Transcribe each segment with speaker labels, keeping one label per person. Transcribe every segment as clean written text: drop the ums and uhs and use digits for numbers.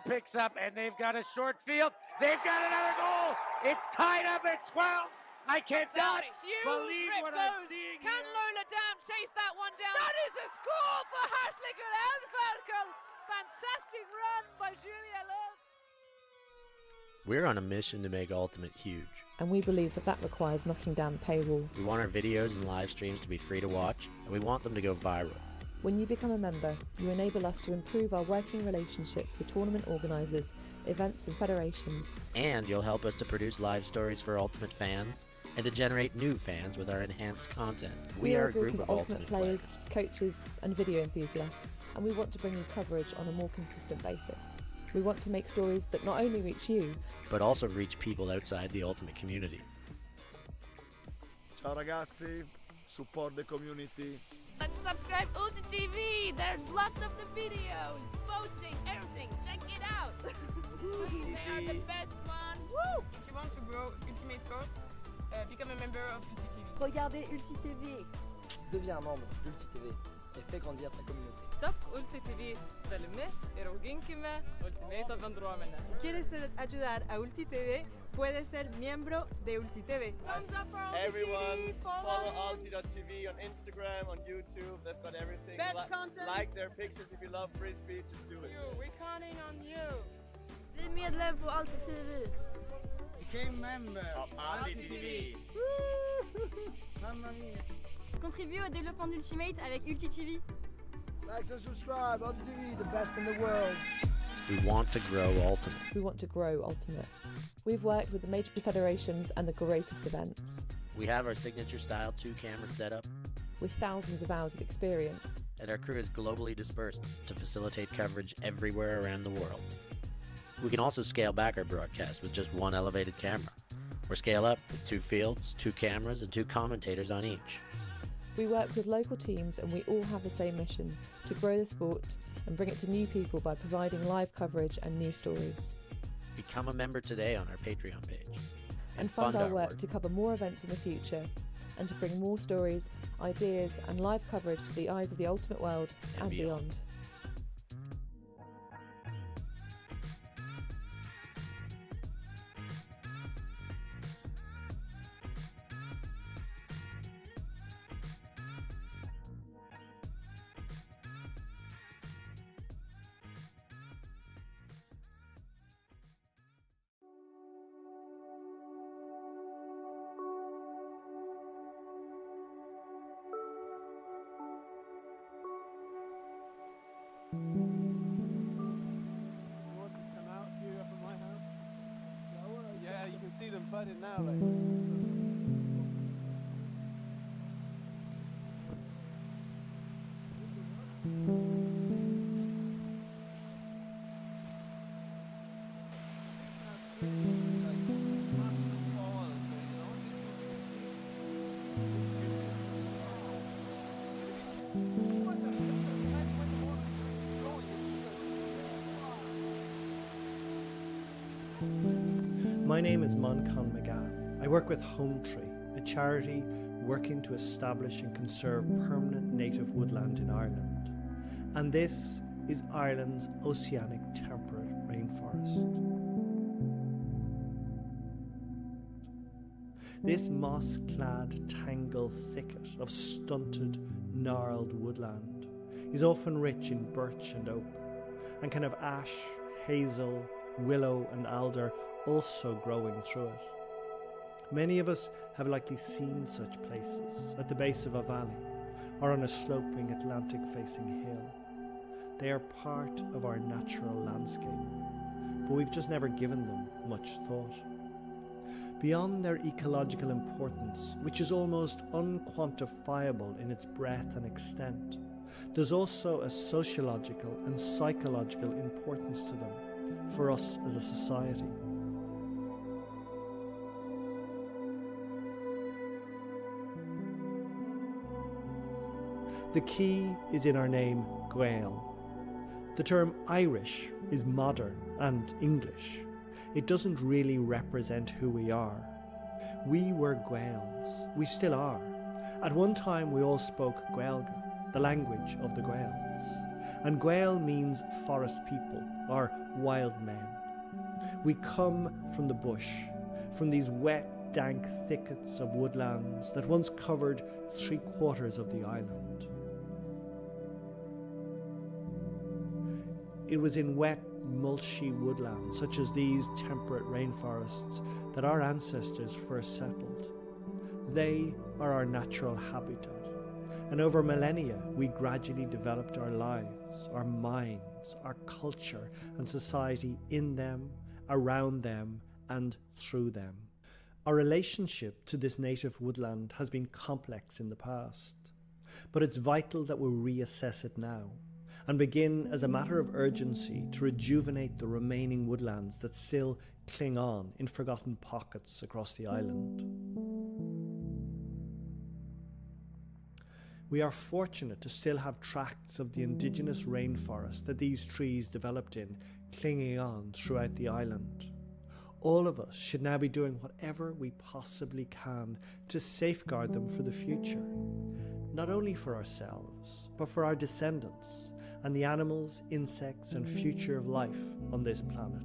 Speaker 1: picks up, and they've got a short field. They've got another goal. It's tied up at 12. I cannot believe what I'm seeing
Speaker 2: Can
Speaker 1: here.
Speaker 2: Lola Dam chase that one down?
Speaker 3: That is a score for Hasliger Elferkel. Fantastic run by Julia Love.
Speaker 4: We're on a mission to make Ultimate huge.
Speaker 5: And we believe that requires knocking down the paywall.
Speaker 4: We want our videos and live streams to be free to watch, and we want them to go viral.
Speaker 5: When you become a member, you enable us to improve our working relationships with tournament organisers, events and federations.
Speaker 4: And you'll help us to produce live stories for Ultimate fans, and to generate new fans with our enhanced content.
Speaker 5: We are a group of Ultimate players, coaches and video enthusiasts, and we want to bring you coverage on a more consistent basis. We want to make stories that not only reach you,
Speaker 4: but also reach people outside the Ultimate community.
Speaker 6: Ciao ragazzi, support the community.
Speaker 7: Let's subscribe ULTI.TV. There's lots of the videos, posting, everything. Check it out. They are the best one. Woo!
Speaker 8: If you want to grow Ultimate Sports, become a member of ULTI.TV.
Speaker 9: Regardez ULTI.TV. Deviens membre d'ULTI.TV et fais grandir ta communauté.
Speaker 8: Stop ULTI.TV. Följ erogenki med Ultimate av Andromeda.
Speaker 10: Si quieres ayudar a ULTI.TV, puedes ser miembro de ULTI.TV.
Speaker 6: Everyone, follow ULTI.TV on Instagram, on YouTube. They've got everything.
Speaker 3: Best content.
Speaker 6: Like their pictures if you love Frisbee, just do it.
Speaker 8: We're counting on you.
Speaker 7: Bli medlem på ULTI.TV.
Speaker 6: Became member of ULTI.TV.
Speaker 9: Mamma mia.
Speaker 10: Contribue au développement d'Ultimate avec ULTI.TV.
Speaker 6: Like and subscribe, ULTI.TV, the best in the world.
Speaker 4: We want to grow Ultimate.
Speaker 5: we want to grow Ultimate. We've worked with the major federations and the greatest events.
Speaker 4: We have our signature style 2-camera setup,
Speaker 5: with thousands of hours of experience.
Speaker 4: and our crew is globally dispersed to facilitate coverage everywhere around the world. We can also scale back our broadcast with just one elevated camera, or scale up with 2 fields, 2 cameras, and 2 commentators on each.
Speaker 5: We work with local teams and we all have the same mission, to grow the sport and bring it to new people by providing live coverage and news stories.
Speaker 4: Become a member today on our Patreon page.
Speaker 5: And fund our work to cover more events in the future and to bring more stories, ideas and live coverage to the eyes of the Ultimate world and beyond.
Speaker 6: Yeah, you can see them budding now. Like.
Speaker 11: My name is Moncon McGann. I work with Home Tree, a charity working to establish and conserve permanent native woodland in Ireland. And this is Ireland's oceanic temperate rainforest. This moss-clad tangle thicket of stunted, gnarled woodland is often rich in birch and oak, and can have ash, hazel, willow and alder also growing through it. Many of us have likely seen such places at the base of a valley or on a sloping Atlantic-facing hill. They are part of our natural landscape, but we've just never given them much thought. Beyond their ecological importance, which is almost unquantifiable in its breadth and extent, there's also a sociological and psychological importance to them for us as a society. The key is in our name, Gael. The term Irish is modern and English. It doesn't really represent who we are. We were Gaels. We still are. At one time we all spoke Gaeilge, the language of the Gaels. And Gael means forest people, or wild men. We come from the bush, from these wet, dank thickets of woodlands that once covered 3/4 of the island. It was in wet, mulchy woodlands, such as these temperate rainforests, that our ancestors first settled. They are our natural habitat, and over millennia we gradually developed our lives, our minds, our culture and society in them, around them and through them. Our relationship to this native woodland has been complex in the past, but it's vital that we reassess it now and begin as a matter of urgency to rejuvenate the remaining woodlands that still cling on in forgotten pockets across the island. We are fortunate to still have tracts of the indigenous rainforest that these trees developed in clinging on throughout the island. All of us should now be doing whatever we possibly can to safeguard them for the future, not only for ourselves, but for our descendants and the animals, insects and future of life on this planet.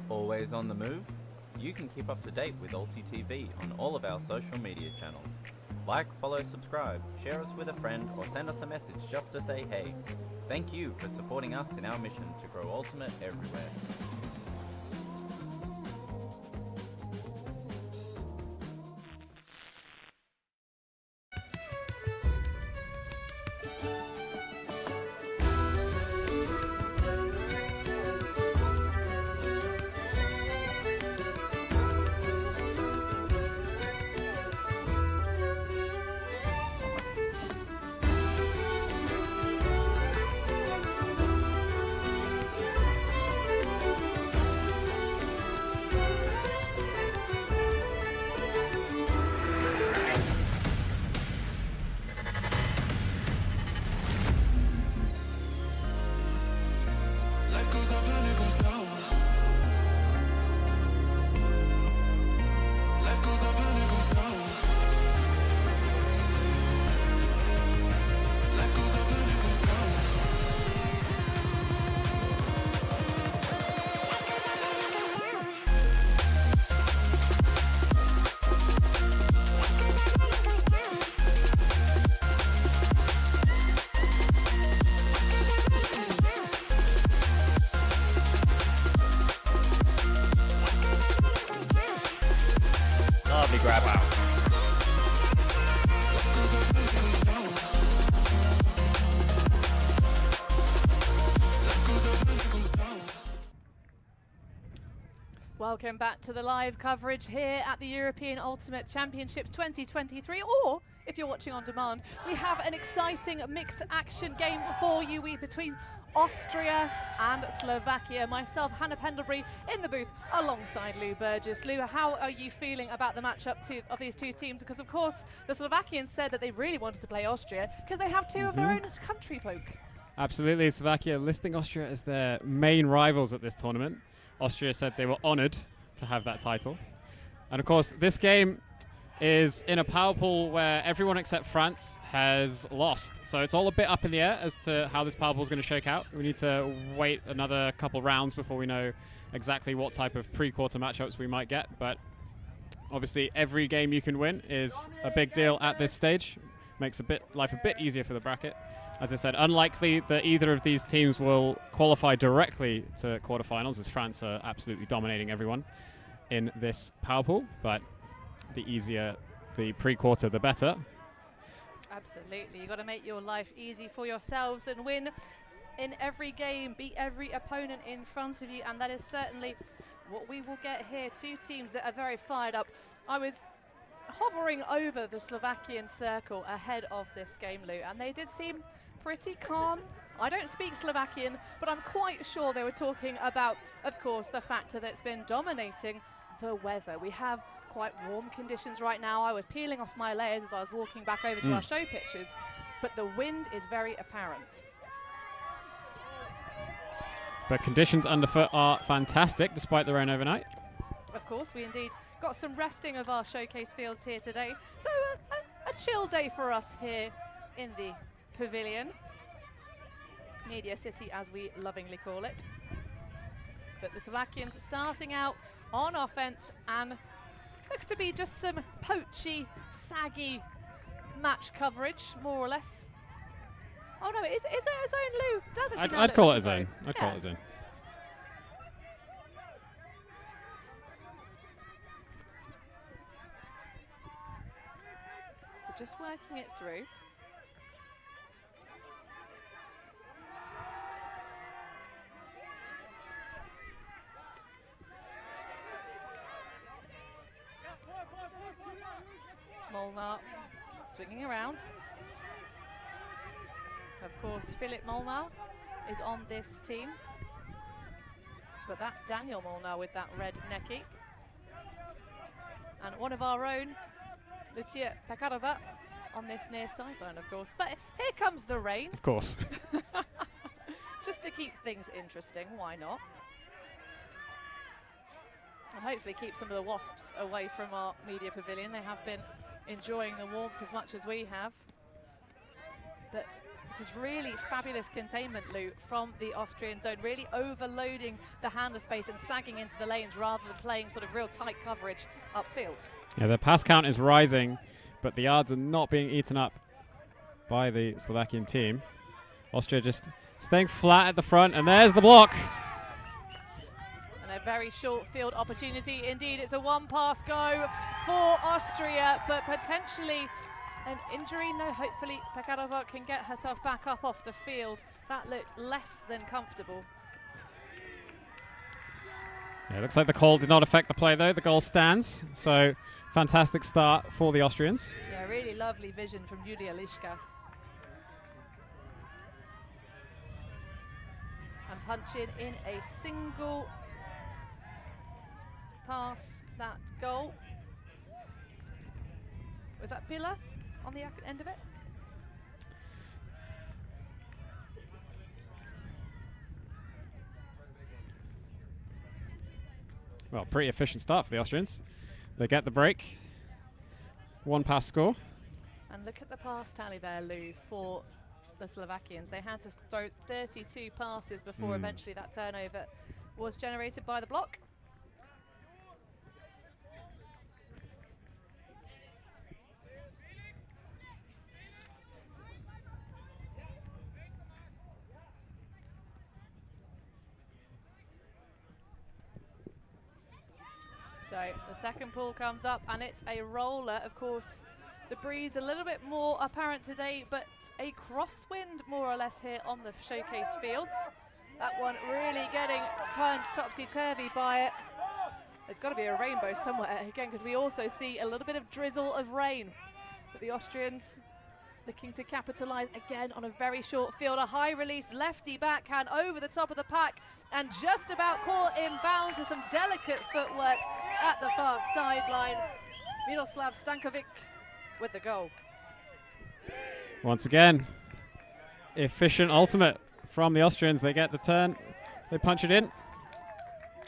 Speaker 12: Always on the move? You can keep up to date with ULTI.TV on all of our social media channels. Like, follow, subscribe, share us with a friend, or send us a message just to say hey. Thank you for supporting us in our mission to grow Ultimate everywhere.
Speaker 4: Lovely grab out.
Speaker 2: Welcome back to the live coverage here at the European Ultimate Championships 2023, or if you're watching on demand, we have an exciting mixed action game for you between Austria and Slovakia. Myself, Hannah Pendlebury, in the booth alongside Lou Burgess. Lou, how are you feeling about the matchup of these two teams? Because of course the Slovakians said that they really wanted to play Austria because they have two of their own country folk.
Speaker 13: Absolutely, Slovakia listing Austria as their main rivals at this tournament. Austria said they were honoured to have that title. And of course, this game is in a power pool where everyone except France has lost. So it's all a bit up in the air as to how this power pool is going to shake out. We need to wait another couple rounds before we know exactly what type of pre-quarter matchups we might get. But obviously every game you can win is a big deal at this stage. Makes life a bit easier for the bracket. As I said, unlikely that either of these teams will qualify directly to quarterfinals, as France are absolutely dominating everyone in this power pool. But the easier the pre-quarter, the better.
Speaker 2: Absolutely. You've got to make your life easy for yourselves and win in every game, beat every opponent in front of you, and that is certainly what we will get here. Two teams that are very fired up. I was hovering over the Slovakian circle ahead of this game, Lou, and they did seem pretty calm. I don't speak Slovakian, but I'm quite sure they were talking about, of course, the factor that's been dominating the weather. We have quite warm conditions right now. I was peeling off my layers as I was walking back over to our show pitches, but the wind is very apparent.
Speaker 13: But conditions underfoot are fantastic despite the rain overnight.
Speaker 2: Of course, we indeed got some resting of our showcase fields here today. So a chill day for us here in the pavilion. Media City, as we lovingly call it. But the Slovakians starting out on offense, and looks to be just some poachy, saggy match coverage, more or less. Oh no, is it a zone, Lou? Does it?
Speaker 13: I'd call it a zone. I'd call it a zone.
Speaker 2: So just working it through. Molnar swinging around. Of course, Philip Molnar is on this team. But that's Daniel Molnar with that red necky. And one of our own, Lucia Pekarova, on this near sideline, of course. But here comes the rain.
Speaker 13: Of course.
Speaker 2: Just to keep things interesting, why not? And hopefully keep some of the wasps away from our media pavilion. They have been enjoying the warmth as much as we have. But this is really fabulous containment, Lou, from the Austrian zone, really overloading the handler space and sagging into the lanes rather than playing sort of real tight coverage upfield.
Speaker 13: Yeah, the pass count is rising, but the yards are not being eaten up by the Slovakian team. Austria just staying flat at the front, and there's the block.
Speaker 2: A very short field opportunity. Indeed, it's a one-pass go for Austria, but potentially an injury. No, hopefully Pekarova can get herself back up off the field. That looked less than comfortable.
Speaker 13: Yeah, looks like the call did not affect the play, though. The goal stands. So, fantastic start for the Austrians.
Speaker 2: Yeah, really lovely vision from Julia Liška. And punching in a single pass that goal. Was that Billa on the end of it?
Speaker 13: Well, pretty efficient start for the Austrians. They get the break. One pass score.
Speaker 2: And look at the pass tally there, Lou, for the Slovakians. They had to throw 32 passes before eventually that turnover was generated by the block. So the second pool comes up, and it's a roller. Of course, the breeze a little bit more apparent today, but a crosswind more or less here on the showcase fields. That one really getting turned topsy-turvy by it. There's got to be a rainbow somewhere again, because we also see a little bit of drizzle of rain. But the Austrians looking to capitalise again on a very short field. A high release lefty backhand over the top of the pack, and just about caught in bounds with some delicate footwork at the far sideline. Miroslav Stankovic with the goal.
Speaker 13: Once again, efficient ultimate from the Austrians. They get the turn, they punch it in.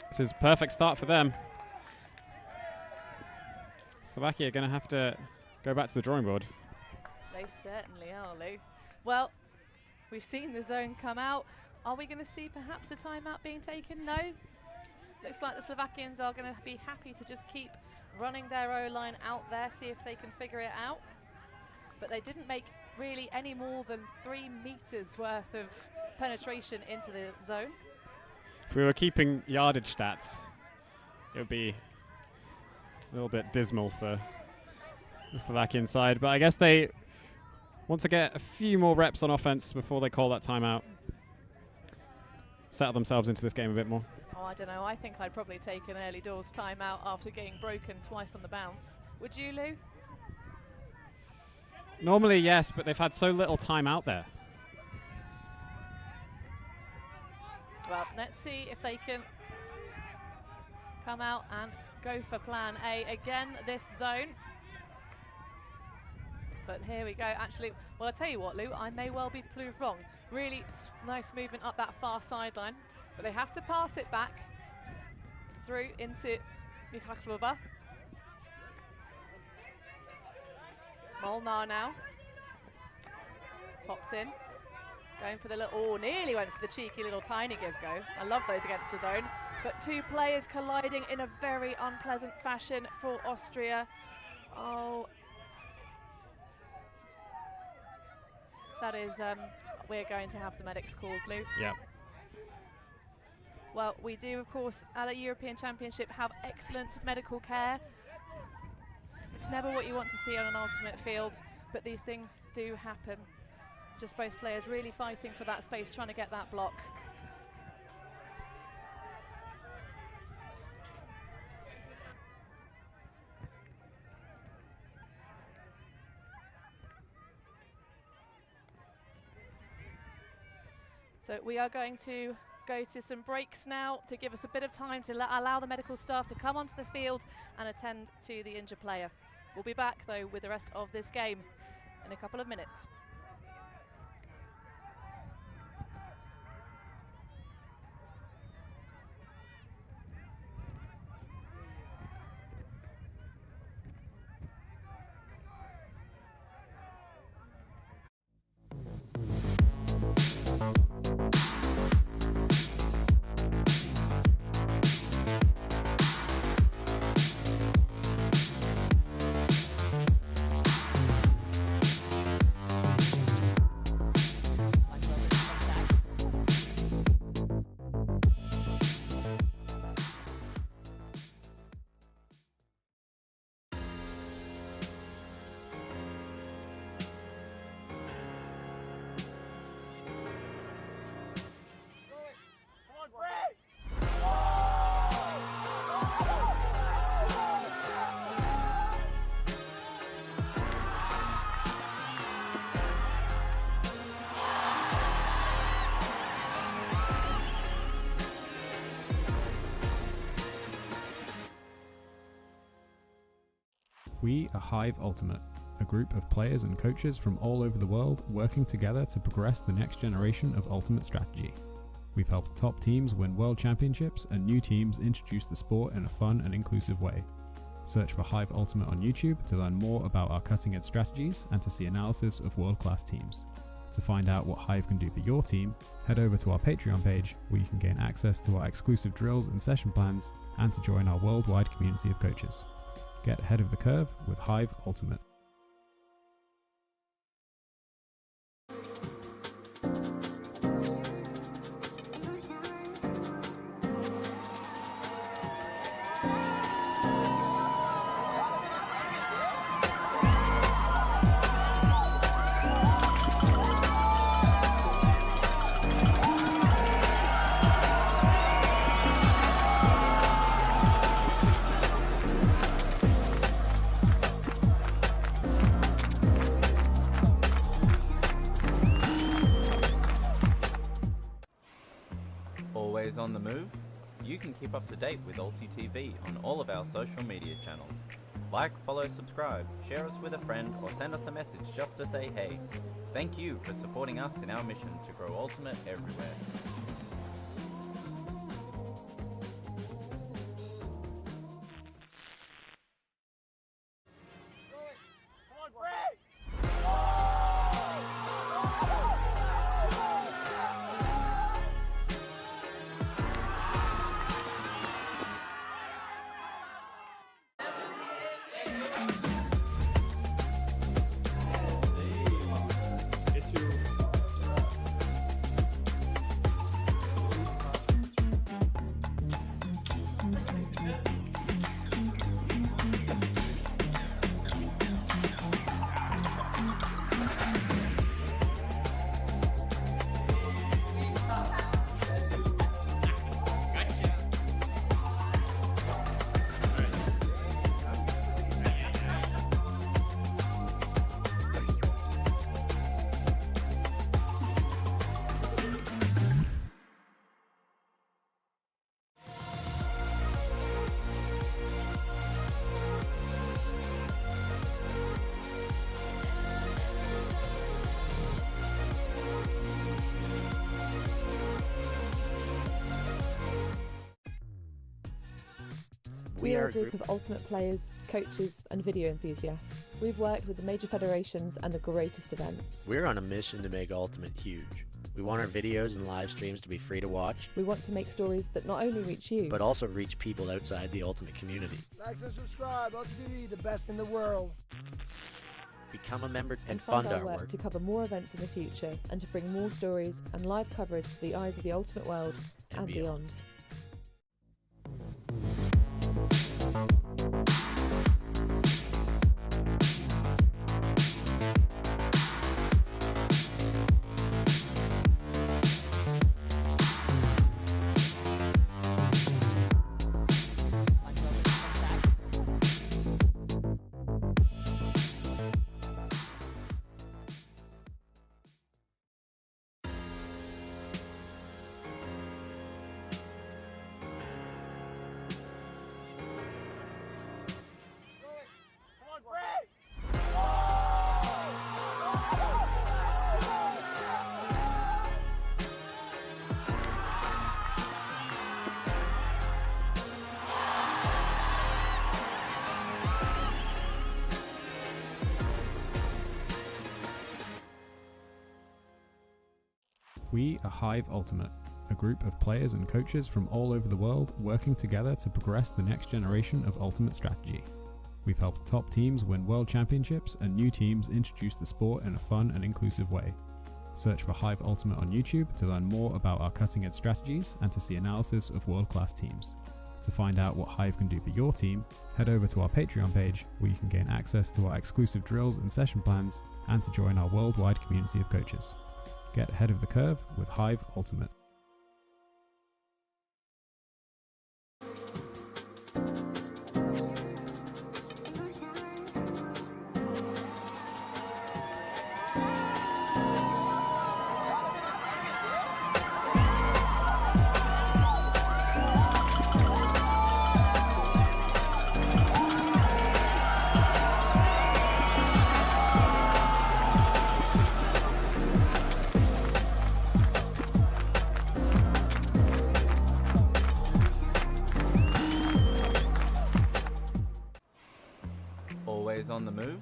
Speaker 13: This is a perfect start for them. Slovakia are going to have to go back to the drawing board.
Speaker 2: They certainly are, Lou. Well, we've seen the zone come out. Are we going to see perhaps a timeout being taken? No. Looks like the Slovakians are going to be happy to just keep running their O-line out there, see if they can figure it out. But they didn't make really any more than 3 meters worth of penetration into the zone.
Speaker 13: If we were keeping yardage stats, it would be a little bit dismal for the Slovakian side. But I guess they want to get a few more reps on offense before they call that timeout. Settle themselves into this game a bit more.
Speaker 2: Oh, I don't know. I think I'd probably take an early doors timeout after getting broken twice on the bounce. Would you, Lou?
Speaker 13: Normally, yes, but they've had so little time out there.
Speaker 2: Well, let's see if they can come out and go for plan A again this zone. But here we go. Actually, well, I'll tell you what, Lou, I may well be proved wrong. Really nice movement up that far sideline. But they have to pass it back through into Michaklova. Molnar now. Pops in. Going for the little, oh, nearly went for the cheeky little tiny give-go. I love those against his own. But 2 players colliding in a very unpleasant fashion for Austria. Oh. That is, we're going to have the medics called, Lou.
Speaker 13: Yeah.
Speaker 2: Well, we do, of course, at the European Championship have excellent medical care. It's never what you want to see on an ultimate field, but these things do happen. Just both players really fighting for that space, trying to get that block. So we are going to go to some breaks now to give us a bit of time to allow the medical staff to come onto the field and attend to the injured player. We'll be back, though, with the rest of this game in a couple of minutes.
Speaker 14: We are Hive Ultimate, a group of players and coaches from all over the world working together to progress the next generation of Ultimate strategy. We've helped top teams win world championships and new teams introduce the sport in a fun and inclusive way. Search for Hive Ultimate on YouTube to learn more about our cutting-edge strategies and to see analysis of world-class teams. To find out what Hive can do for your team, head over to our Patreon page where you can gain access to our exclusive drills and session plans and to join our worldwide community of coaches. Get ahead of the curve with Hive Ultimate.
Speaker 12: Always on the move? You can keep up to date with ULTI.TV on all of our social media channels. Like, follow, subscribe, share us with a friend, or send us a message just to say hey. Thank you for supporting us in our mission to grow Ultimate everywhere.
Speaker 5: We are a group of ultimate players, coaches and video enthusiasts. We've worked with the major federations and the greatest events.
Speaker 4: We're on a mission to make Ultimate huge. We want our videos and live streams to be free to watch.
Speaker 5: We want to make stories that not only reach you,
Speaker 4: but also reach people outside the Ultimate community.
Speaker 9: Like and subscribe, ULTI.TV, the best in the world.
Speaker 4: Become a member and
Speaker 5: fund
Speaker 4: our
Speaker 5: our work to cover more events in the future and to bring more stories and live coverage to the eyes of the Ultimate world and beyond.
Speaker 14: We are Hive Ultimate, a group of players and coaches from all over the world working together to progress the next generation of Ultimate strategy. We've helped top teams win world championships and new teams introduce the sport in a fun and inclusive way. Search for Hive Ultimate on YouTube to learn more about our cutting edge strategies and to see analysis of world-class teams. To find out what Hive can do for your team, head over to our Patreon page where you can gain access to our exclusive drills and session plans and to join our worldwide community of coaches. Get ahead of the curve with Hive Ultimate.
Speaker 12: Always on the move?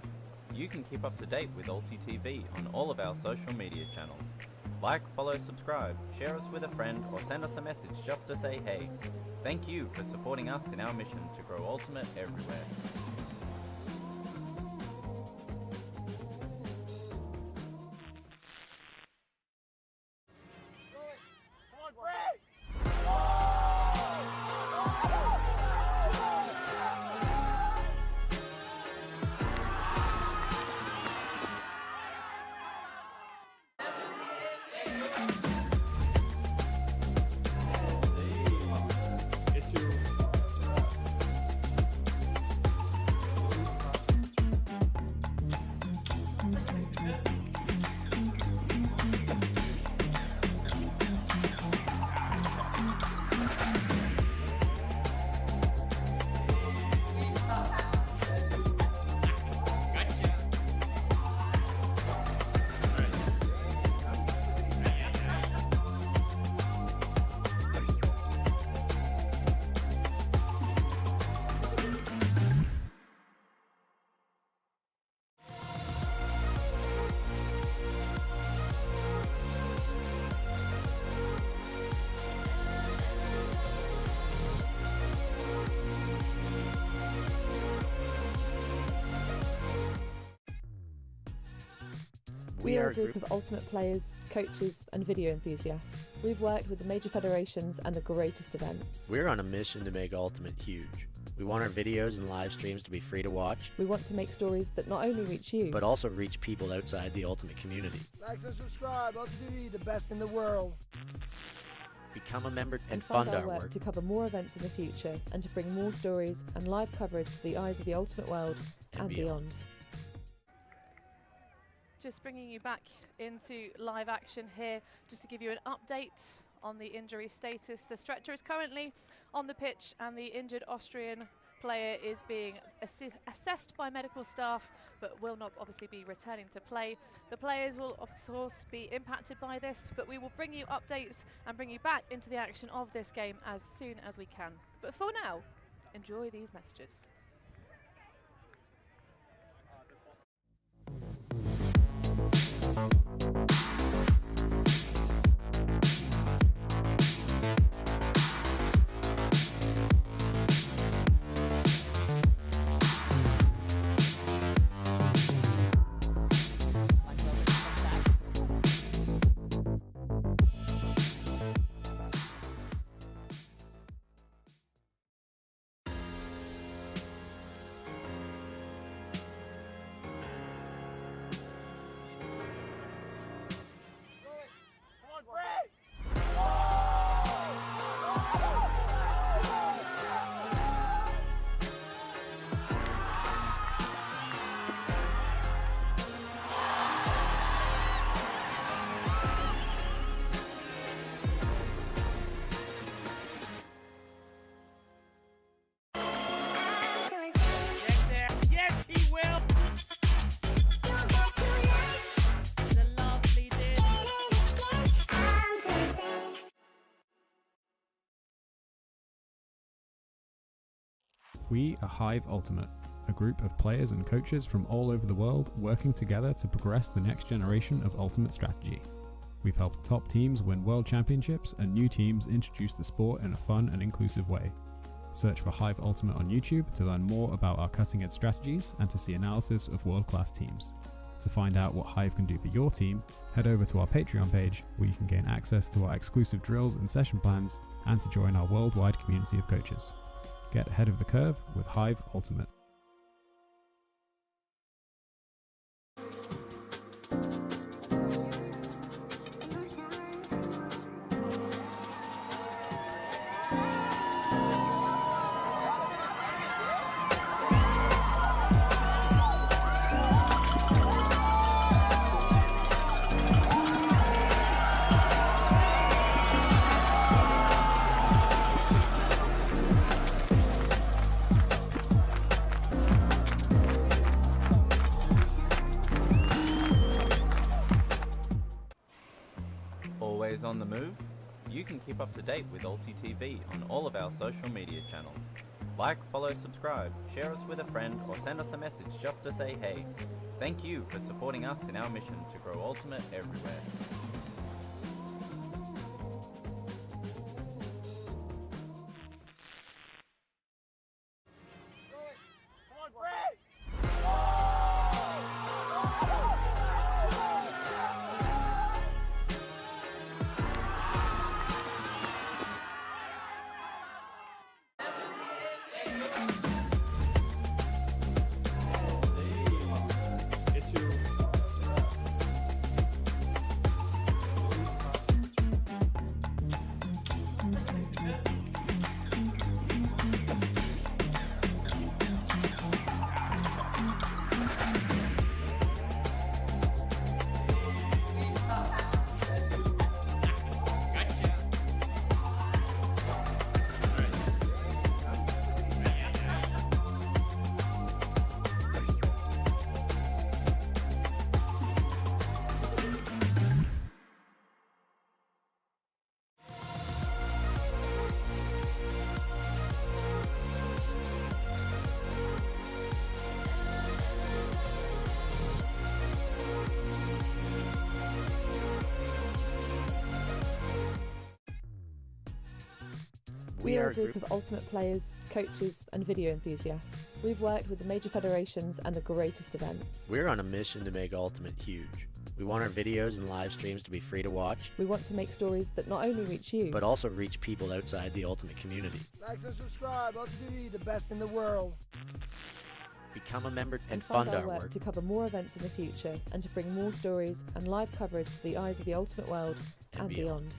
Speaker 12: You can keep up to date with ULTI.TV on all of our social media channels. Like, follow, subscribe, share us with a friend, or send us a message just to say hey. Thank you for supporting us in our mission to grow Ultimate everywhere.
Speaker 5: We are a group of ultimate players, coaches and video enthusiasts. We've worked with the major federations and the greatest events.
Speaker 4: We're on a mission to make Ultimate huge. We want our videos and live streams to be free to watch.
Speaker 5: We want to make stories that not only reach you,
Speaker 4: but also reach people outside the Ultimate community.
Speaker 9: Like and subscribe, ULTI.TV, the best in the world.
Speaker 4: Become a member
Speaker 5: and fund our work to cover more events in the future and to bring more stories and live coverage to the eyes of the Ultimate world and beyond.
Speaker 2: Just bringing you back into live action here, just to give you an update on the injury status. The stretcher is currently on the pitch and the injured Austrian player is being assessed by medical staff, but will not obviously be returning to play. The players will of course be impacted by this, but we will bring you updates and bring you back into the action of this game as soon as we can. But for now, Enjoy these messages.
Speaker 14: We are Hive Ultimate, a group of players and coaches from all over the world working together to progress the next generation of Ultimate strategy. We've helped top teams win world championships and new teams introduce the sport in a fun and inclusive way. Search for Hive Ultimate on YouTube to learn more about our cutting edge strategies and to see analysis of world-class teams. To find out what Hive can do for your team, head over to our Patreon page where you can gain access to our exclusive drills and session plans and to join our worldwide community of coaches. Get ahead of the curve with Hive Ultimate.
Speaker 12: Always on the move? You can keep up to date with ULTI.TV on all of our social media channels. Like, follow, subscribe, share us with a friend, or send us a message just to say hey. Thank you for supporting us in our mission to grow Ultimate everywhere.
Speaker 5: We are a group of Ultimate players, coaches and video enthusiasts. We've worked with the major federations and the greatest events.
Speaker 4: We're on a mission to make Ultimate huge. We want our videos and live streams to be free to watch.
Speaker 5: We want to make stories that not only reach you,
Speaker 4: but also reach people outside the Ultimate community.
Speaker 9: Like and subscribe, ULTI.TV, the best in the world.
Speaker 4: Become a member and
Speaker 5: fund
Speaker 4: our
Speaker 5: work to cover more events in the future and to bring more stories and live coverage to the eyes of the Ultimate world and beyond.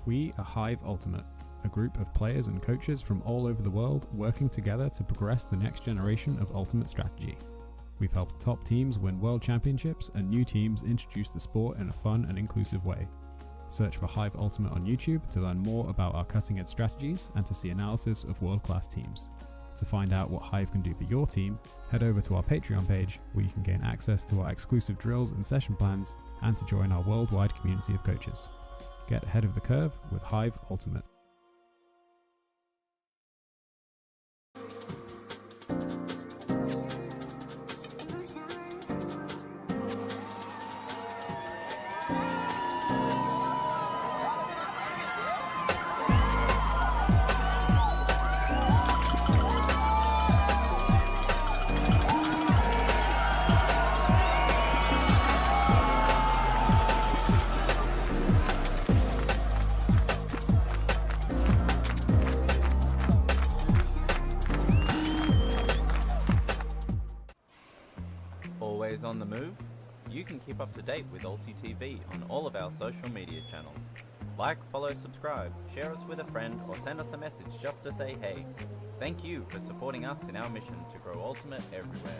Speaker 14: We are Hive Ultimate, a group of players and coaches from all over the world working together to progress the next generation of Ultimate strategy. We've helped top teams win world championships and new teams introduce the sport in a fun and inclusive way. Search for Hive Ultimate on YouTube to learn more about our cutting-edge strategies and to see analysis of world-class teams. To find out what Hive can do for your team, head over to our Patreon page where you can gain access to our exclusive drills and session plans and to join our worldwide community of coaches. Get ahead of the curve with Hive Ultimate.
Speaker 12: Always on the move? You can keep up to date with ULTI.TV on all of our social media channels. Like, follow, subscribe, share us with a friend, or send us a message just to say hey. Thank you for supporting us in our mission to grow Ultimate everywhere.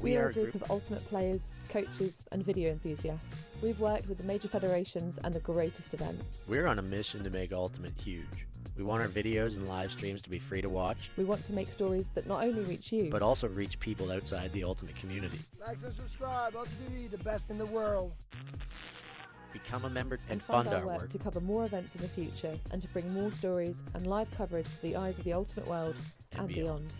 Speaker 5: We are a group of Ultimate players, coaches and video enthusiasts. We've worked with the major federations and the greatest events.
Speaker 4: We're on a mission to make Ultimate huge. We want our videos and live streams to be free to watch.
Speaker 5: We want to make stories that not only reach you,
Speaker 4: but also reach people outside the Ultimate community.
Speaker 9: Like and subscribe, ULTI.TV, the best in the world.
Speaker 4: Become a member and
Speaker 5: fund
Speaker 4: fund
Speaker 5: our work to cover more events in the future and to bring more stories and live coverage to the eyes of the Ultimate world and beyond.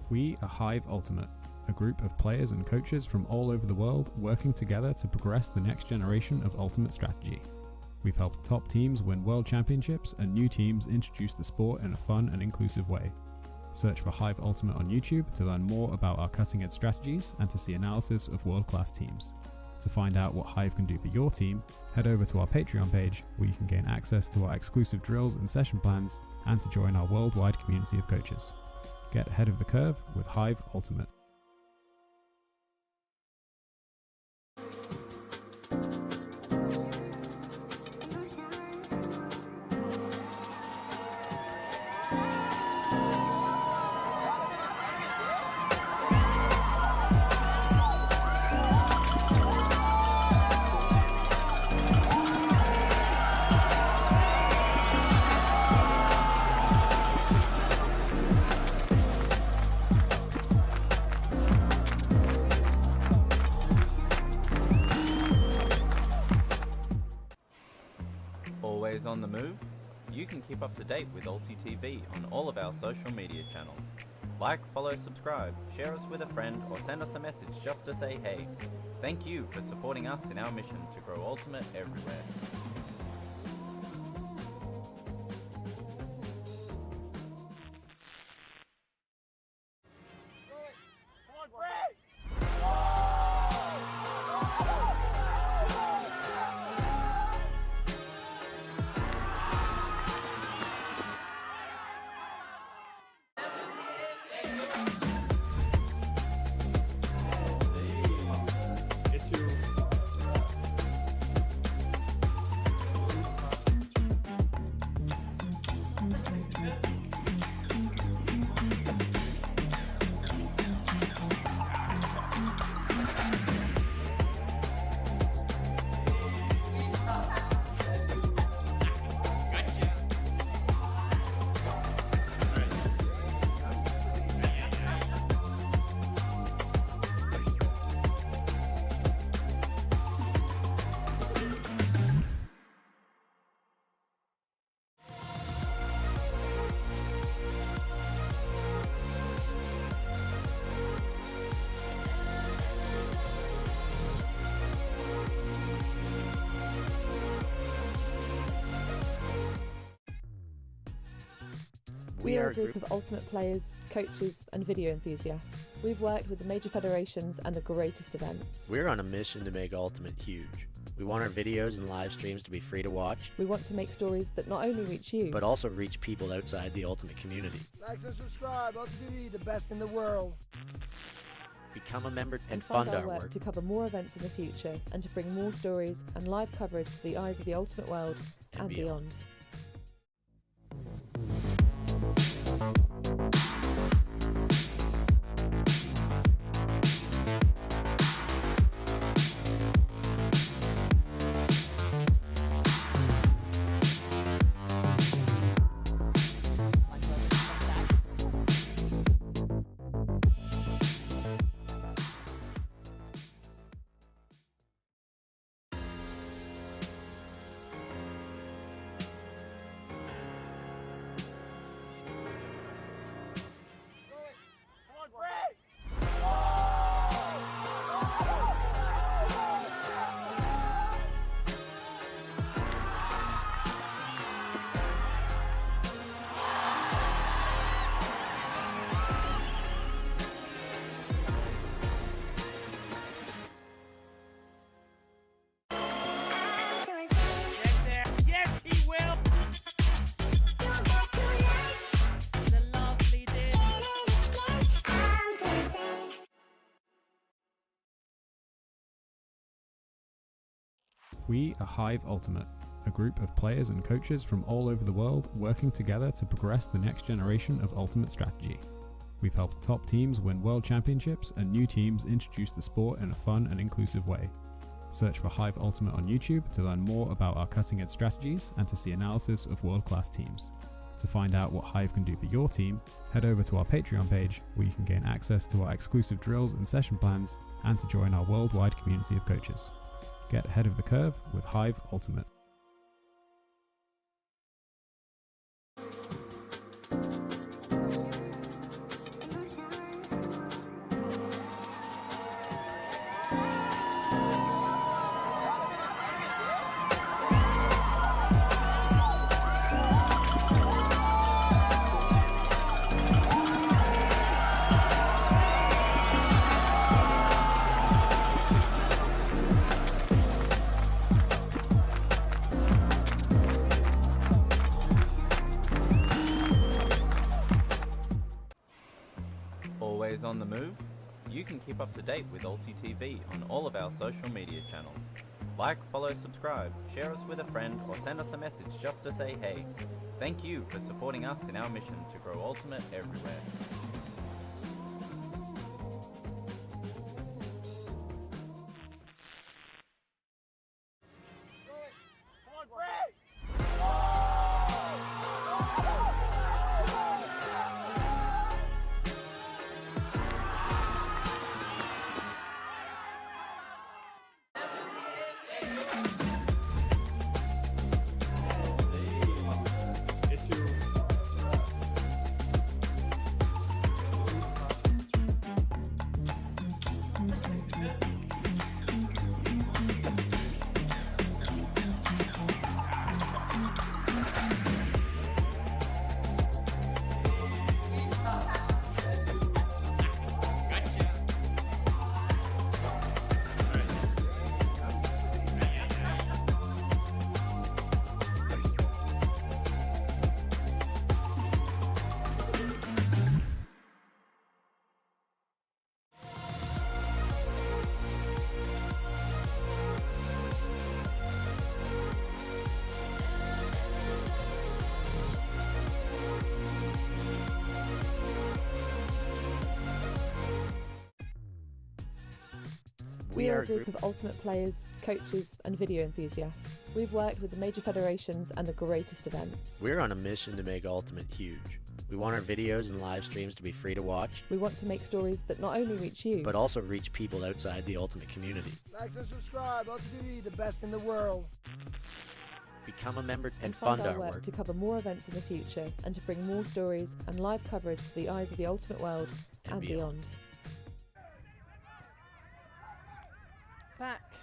Speaker 14: We are Hive Ultimate, a group of players and coaches from all over the world working together to progress the next generation of Ultimate strategy. We've helped top teams win world championships and new teams introduce the sport in a fun and inclusive way. Search for Hive Ultimate on YouTube to learn more about our cutting-edge strategies and to see analysis of world-class teams. To find out what Hive can do for your team, head over to our Patreon page where you can gain access to our exclusive drills and session plans and to join our worldwide community of coaches. Get ahead of the curve with Hive Ultimate.
Speaker 12: Always on the move? You can keep up to date with ULTI.TV on all of our social media channels. Like, follow, subscribe, share us with a friend, or send us a message just to say hey. Thank you for supporting us in our mission to grow Ultimate everywhere.
Speaker 5: We are a group of ultimate players, coaches and video enthusiasts. We've worked with the major federations and the greatest events.
Speaker 4: We're on a mission to make Ultimate huge. We want our videos and live streams to be free to watch.
Speaker 5: We want to make stories that not only reach you,
Speaker 4: but also reach people outside the Ultimate community.
Speaker 9: Like and subscribe, ULTI.TV, the best in the world.
Speaker 4: Become a member and
Speaker 5: fund
Speaker 4: our
Speaker 5: our work to cover more events in the future and to bring more stories and live coverage to the eyes of the Ultimate world and beyond.
Speaker 14: We are Hive Ultimate, a group of players and coaches from all over the world working together to progress the next generation of Ultimate strategy. We've helped top teams win world championships and new teams introduce the sport in a fun and inclusive way. Search for Hive Ultimate on YouTube to learn more about our cutting-edge strategies and to see analysis of world-class teams. To find out what Hive can do for your team, head over to our Patreon page where you can gain access to our exclusive drills and session plans and to join our worldwide community of coaches. Get ahead of the curve with Hive Ultimate.
Speaker 12: Always on the move? You can keep up to date with ULTI.TV on all of our social media channels. Like, follow, subscribe, share us with a friend, or send us a message just to say hey. Thank you for supporting us in our mission to grow Ultimate everywhere.
Speaker 5: We are a group of ultimate players, coaches and video enthusiasts. We've worked with the major federations and the greatest events.
Speaker 4: We're on a mission to make Ultimate huge. We want our videos and live streams to be free to watch.
Speaker 5: We want to make stories that not only reach you,
Speaker 4: but also reach people outside the Ultimate community.
Speaker 9: Like and subscribe, ULTI.TV, the best in the world.
Speaker 4: Become a member
Speaker 5: and fund our work to cover more events in the future and to bring more stories and live coverage to the eyes of the Ultimate world and beyond.
Speaker 2: Back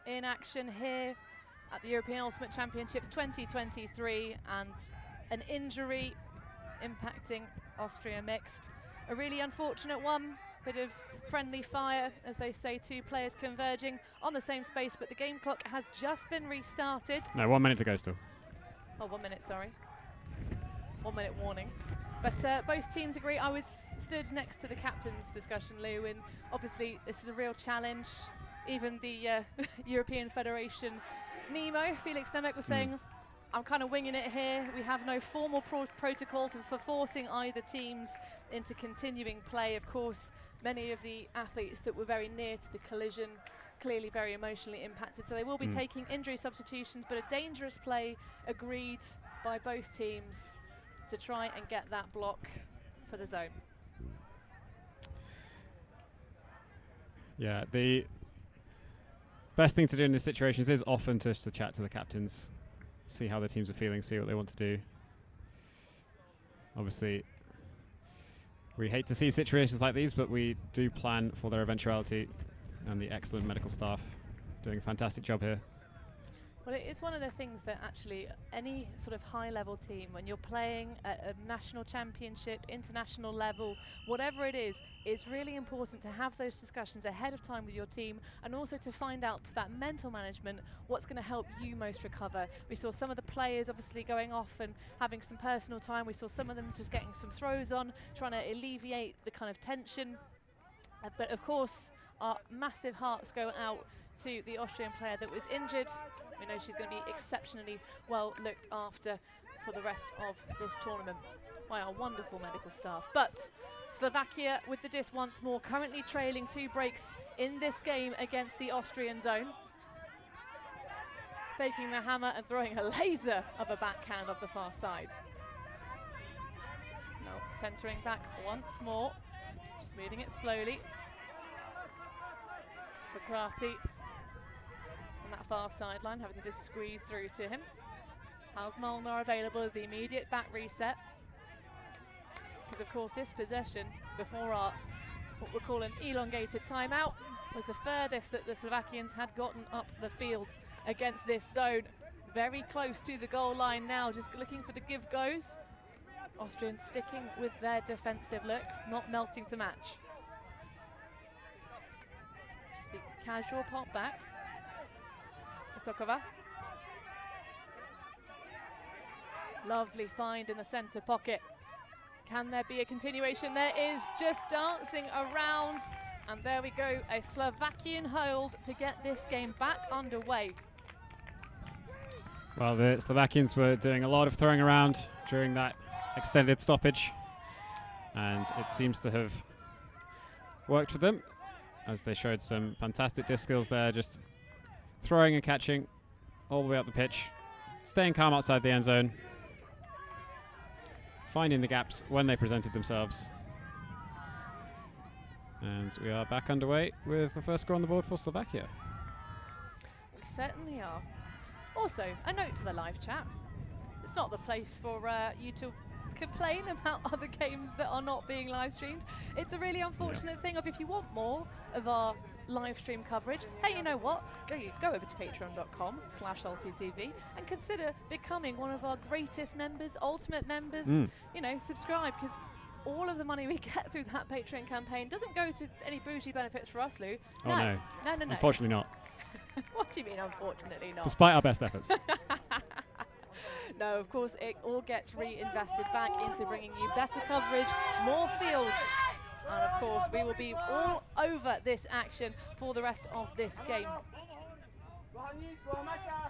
Speaker 2: in action here at the European Ultimate Championships 2023, and an injury impacting Austria mixed. A really unfortunate one, bit of friendly fire, as they say, two players converging on the same space, but the game clock has just been restarted.
Speaker 13: No, 1 minute to go still.
Speaker 2: Oh, 1 minute, sorry. 1 minute warning. But both teams agree. I was stood next to the captain's discussion, Lou, and obviously this is a real challenge. Even the European Federation, Nemo, Felix Nemec, was saying, I'm kind of winging it here. We have no formal protocol for forcing either teams into continuing play. Of course, many of the athletes that were very near to the collision, clearly very emotionally impacted. So they will be taking injury substitutions, but a dangerous play agreed by both teams to try and get that block for the zone.
Speaker 13: Yeah, the best thing to do in these situations is often just to chat to the captains, see how the teams are feeling, see what they want to do. Obviously, we hate to see situations like these, but we do plan for their eventuality, and the excellent medical staff doing a fantastic job here.
Speaker 2: Well, it is one of the things that actually any sort of high-level team, when you're playing at a national championship, international level, whatever it is really important to have those discussions ahead of time with your team, and also to find out for that mental management what's going to help you most recover. We saw some of the players obviously going off and having some personal time. We saw some of them just getting some throws on, trying to alleviate the kind of tension. But of course, our massive hearts go out to the Austrian player that was injured. We know she's going to be exceptionally well looked after for the rest of this tournament by our wonderful medical staff. But Slovakia with the disc once more, currently trailing 2 breaks in this game against the Austrian zone. Faking the hammer and throwing a laser of a backhand off the far side. Now centering back once more, just moving it slowly. Bakrati on that far sideline, having the disc squeeze through to him. How's Molnar available as the immediate back reset? Because of course this possession before our what we'll call an elongated timeout was the furthest that the Slovakians had gotten up the field against this zone. Very close to the goal line now, just looking for the give-goes. Austrians sticking with their defensive look, not melting to match. Just the casual pop back. Stokova. Lovely find in the centre pocket. Can there be a continuation? There is, just dancing around. And there we go, a Slovakian hold to get this game back underway.
Speaker 13: Well, the Slovakians were doing a lot of throwing around during that extended stoppage, and it seems to have worked for them, as they showed some fantastic disc skills there, just throwing and catching all the way up the pitch, staying calm outside the end zone, finding the gaps when they presented themselves. And we are back underway with the first score on the board for Slovakia.
Speaker 2: We certainly are. Also, a note to the live chat. It's not the place for you to complain about other games that are not being live streamed. It's a really unfortunate thing of, if you want more of our live stream coverage, hey, you know what? Go over to patreon.com/ULTI.TV and consider becoming one of our greatest members, ultimate members. You know, subscribe, because all of the money we get through that Patreon campaign doesn't go to any bougie benefits for us, Lou.
Speaker 13: Oh, no.
Speaker 2: No.
Speaker 13: Unfortunately not.
Speaker 2: What do you mean, unfortunately not?
Speaker 13: Despite our best efforts.
Speaker 2: No, of course, it all gets reinvested back into bringing you better coverage, more fields. And of course, we will be all over this action for the rest of this game.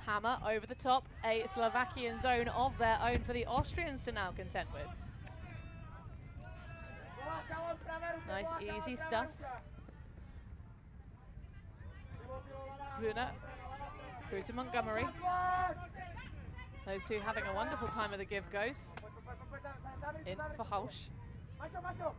Speaker 2: Hammer over the top, a Slovakian zone of their own for the Austrians to now contend with. Nice, easy stuff. Brunner through to Montgomery. Those two having a wonderful time of the give goes. In for Hausch.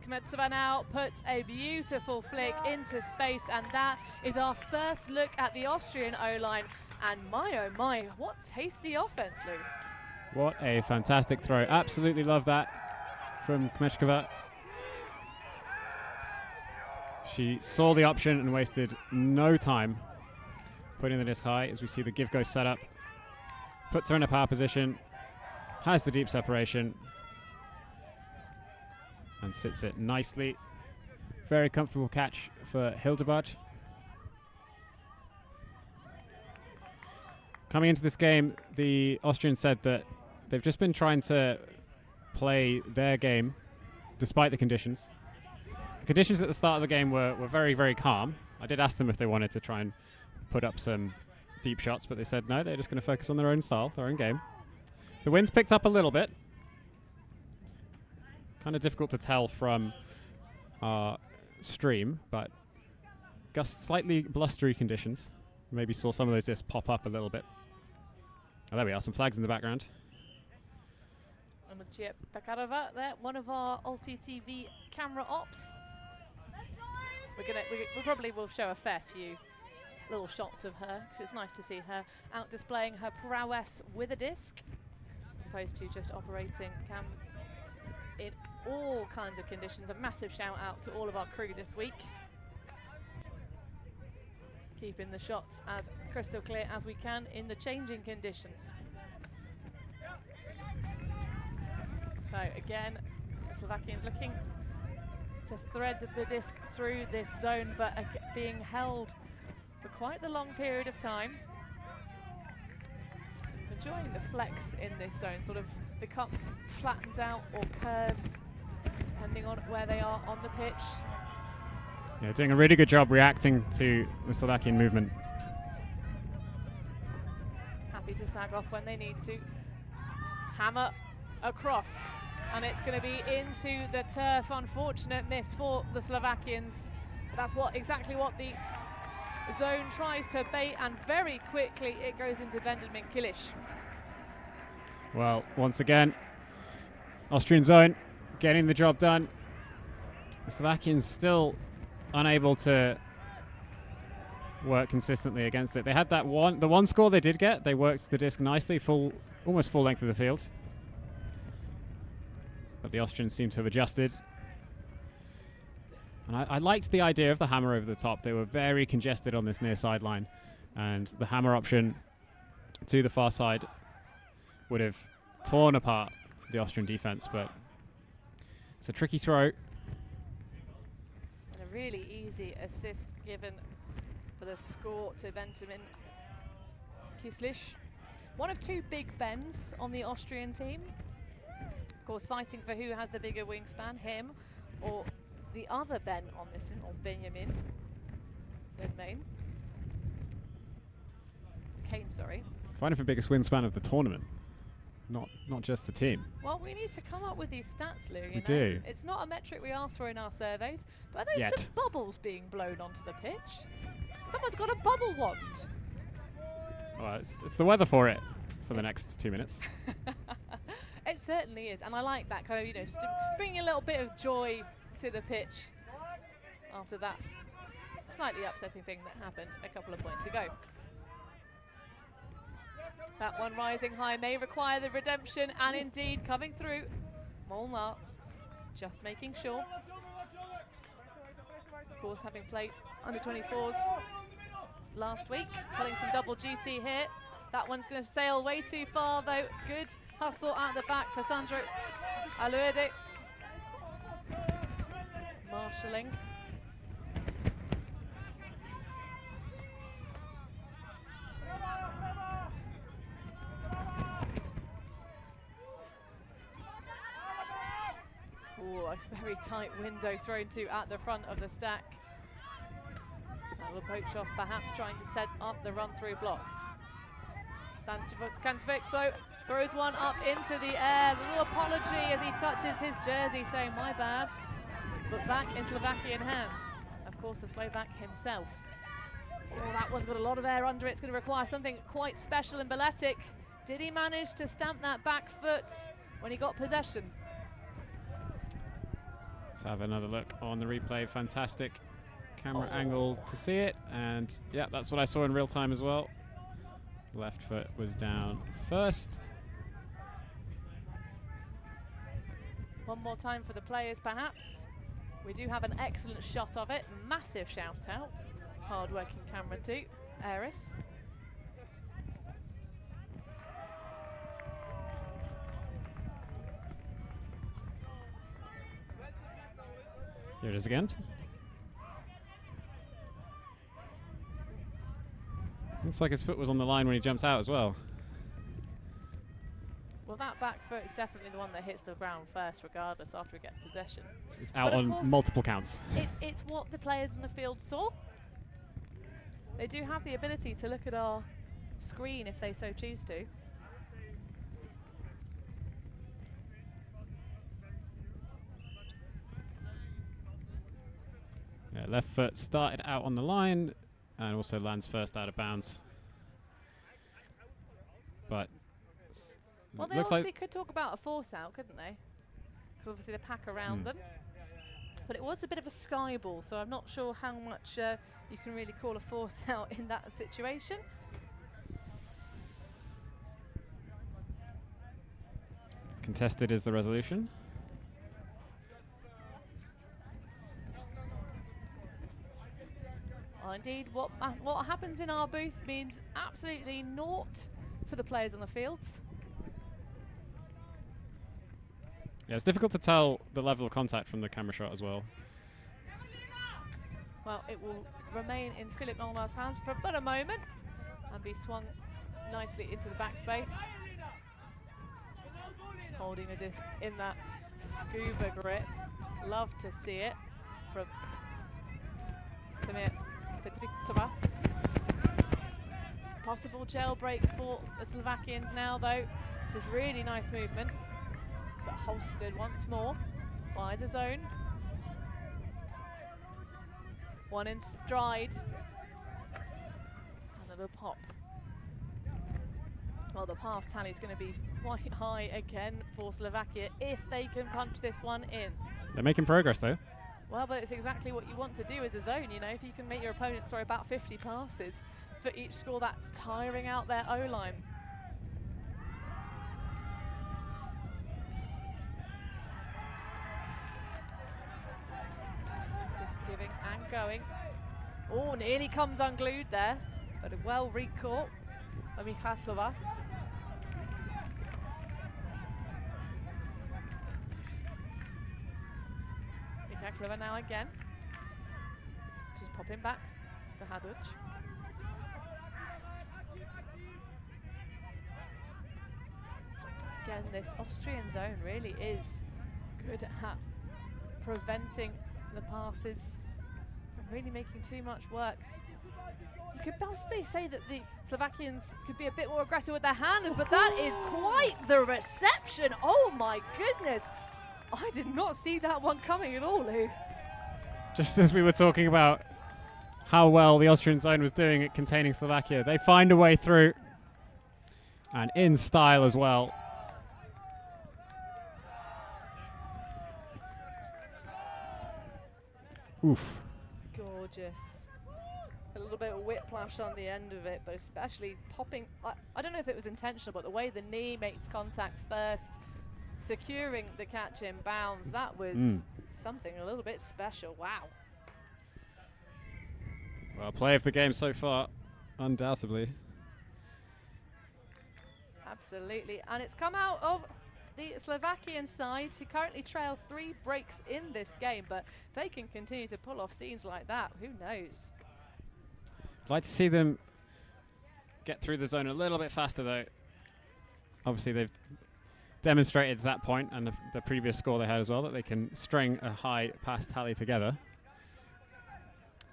Speaker 2: Kmetsova now puts a beautiful flick into space, and that is our first look at the Austrian O-line. And my oh my, what tasty offense, Lou.
Speaker 13: What a fantastic throw. Absolutely love that from Kmeczkova. She saw the option and wasted no time putting the disc high as we see the give go set up. Puts her in a power position, has the deep separation, and sits it nicely. Very comfortable catch for Hildebard. Coming into this game, the Austrians said that they've just been trying to play their game despite the conditions. The conditions at the start of the game were very, very calm. I did ask them if they wanted to try and put up some deep shots, but they said no, they're just going to focus on their own style, their own game. The wind's picked up a little bit. Kind of difficult to tell from our stream, but slightly blustery conditions. Maybe saw some of those discs pop up a little bit. Oh, there we are, some flags in the background.
Speaker 2: And with Gia Pekarova there, one of our ULTI.TV camera ops. We probably will show a fair few little shots of her, because it's nice to see her out displaying her prowess with a disc, as opposed to just operating cams in all kinds of conditions. A massive shout out to all of our crew this week, keeping the shots as crystal clear as we can in the changing conditions. So again, the Slovakians looking to thread the disc through this zone, but being held for quite the long period of time. Enjoying the flex in this zone, sort of the cup flattens out or curves depending on where they are on the pitch.
Speaker 13: Yeah, doing a really good job reacting to the Slovakian movement.
Speaker 2: Happy to sag off when they need to. Hammer across, and it's going to be into the turf. Unfortunate miss for the Slovakians. That's exactly what the zone tries to bait, and very quickly it goes into Benjamin Kilic.
Speaker 13: Well, once again, Austrian zone getting the job done. The Slovakians still unable to work consistently against it. They had the one score they did get. They worked the disc nicely, almost full length of the field. But the Austrians seem to have adjusted. And I liked the idea of the hammer over the top. They were very congested on this near sideline, and the hammer option to the far side would have torn apart the Austrian defense, but it's a tricky throw.
Speaker 2: And a really easy assist given for the score to Benjamin Kilic. One of two big Bens on the Austrian team. Of course, fighting for who has the bigger wingspan, him or the other Ben on this one, or Benjamin. Kane, sorry.
Speaker 13: Fighting for biggest wingspan of the tournament, not just the team.
Speaker 2: Well, we need to come up with these stats, Lou.
Speaker 13: We do.
Speaker 2: It's not a metric we ask for in our surveys, but are there some bubbles being blown onto the pitch? Someone's got a bubble wand.
Speaker 13: Well, it's the weather for it for the next 2 minutes.
Speaker 2: It certainly is, and I like that kind of, just to bring a little bit of joy to the pitch after that slightly upsetting thing that happened a couple of points ago. That one rising high may require the redemption, and indeed coming through. Molnar just making sure. Of course, having played under 24s last week, pulling some double duty here. That one's going to sail way too far though. Good hustle at the back for Sandro Aluede. Marshalling. Oh, a very tight window thrown to at the front of the stack. That will poach off, perhaps trying to set up the run-through block. Stankovic, though, throws one up into the air. A little apology as he touches his jersey, saying, my bad. But back in Slovakian hands. Of course, the Slovak himself. Oh, that one's got a lot of air under it. It's going to require something quite special. And Beletic, did he manage to stamp that back foot when he got possession?
Speaker 13: Let's have another look on the replay. Fantastic camera angle to see it. And yeah, that's what I saw in real time as well. Left foot was down first.
Speaker 2: One more time for the players, perhaps. We do have an excellent shot of it. Massive shout out. Hard-working camera too. Eris.
Speaker 13: Here it is again. Looks like his foot was on the line when he jumps out as well.
Speaker 2: Well, that back foot is definitely the one that hits the ground first, regardless, after he gets possession.
Speaker 13: It's out on multiple counts.
Speaker 2: It's what the players in the field saw. They do have the ability to look at our screen if they so choose to.
Speaker 13: Yeah, left foot started out on the line and also lands first out of bounds. But
Speaker 2: well, they
Speaker 13: looks
Speaker 2: obviously could talk about a force out, couldn't they? Because obviously the pack around them. But it was a bit of a sky ball, so I'm not sure how much you can really call a force out in that situation.
Speaker 13: Contested is the resolution.
Speaker 2: Well, indeed, what happens in our booth means absolutely naught for the players on the fields.
Speaker 13: Yeah, it's difficult to tell the level of contact from the camera shot as well.
Speaker 2: Well, it will remain in Philip Nolnar's hands for but a moment and be swung nicely into the backspace. Holding the disc in that scuba grip. Love to see it from Tamir Petricova. Possible jailbreak for the Slovakians now, though. This is really nice movement, but holstered once more by the zone. One in stride. Another pop. Well, the pass tally is going to be quite high again for Slovakia if they can punch this one in.
Speaker 13: They're making progress, though.
Speaker 2: Well, but it's exactly what you want to do as a zone, you know. If you can make your opponents throw about 50 passes for each score, that's tiring out their O-line. Just giving and going. Oh, nearly comes unglued there, but a well re-caught by Mikhailova. Mikhailova now again. Just popping back to Haduc. Again, this Austrian zone really is good at preventing the passes from really making too much work. You could possibly say that the Slovakians could be a bit more aggressive with their handles, but that is quite the reception. Oh my goodness. I did not see that one coming at all, Lou.
Speaker 13: Just as we were talking about how well the Austrian zone was doing at containing Slovakia, they find a way through, and in style as well. Oof.
Speaker 2: Gorgeous. A little bit of whiplash on the end of it, but especially popping. I don't know if it was intentional, but the way the knee makes contact first, securing the catch in bounds, that was something a little bit special. Wow.
Speaker 13: Well, play of the game so far, undoubtedly.
Speaker 2: Absolutely, and it's come out of the Slovakian side, who currently trail 3 breaks in this game, but if they can continue to pull off scenes like that, who knows?
Speaker 13: I'd like to see them get through the zone a little bit faster, though. Obviously, they've demonstrated at that point, and the previous score they had as well, that they can string a high pass tally together.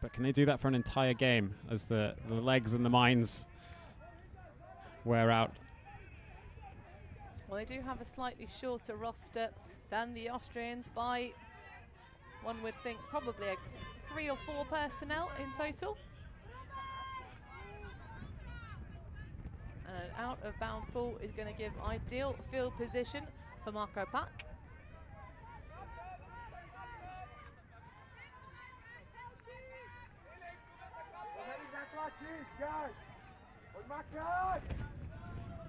Speaker 13: But can they do that for an entire game as the legs and the minds wear out?
Speaker 2: Well, they do have a slightly shorter roster than the Austrians by, one would think, probably 3 or 4 personnel in total. And an out of bounds ball is going to give ideal field position for Marco Pack.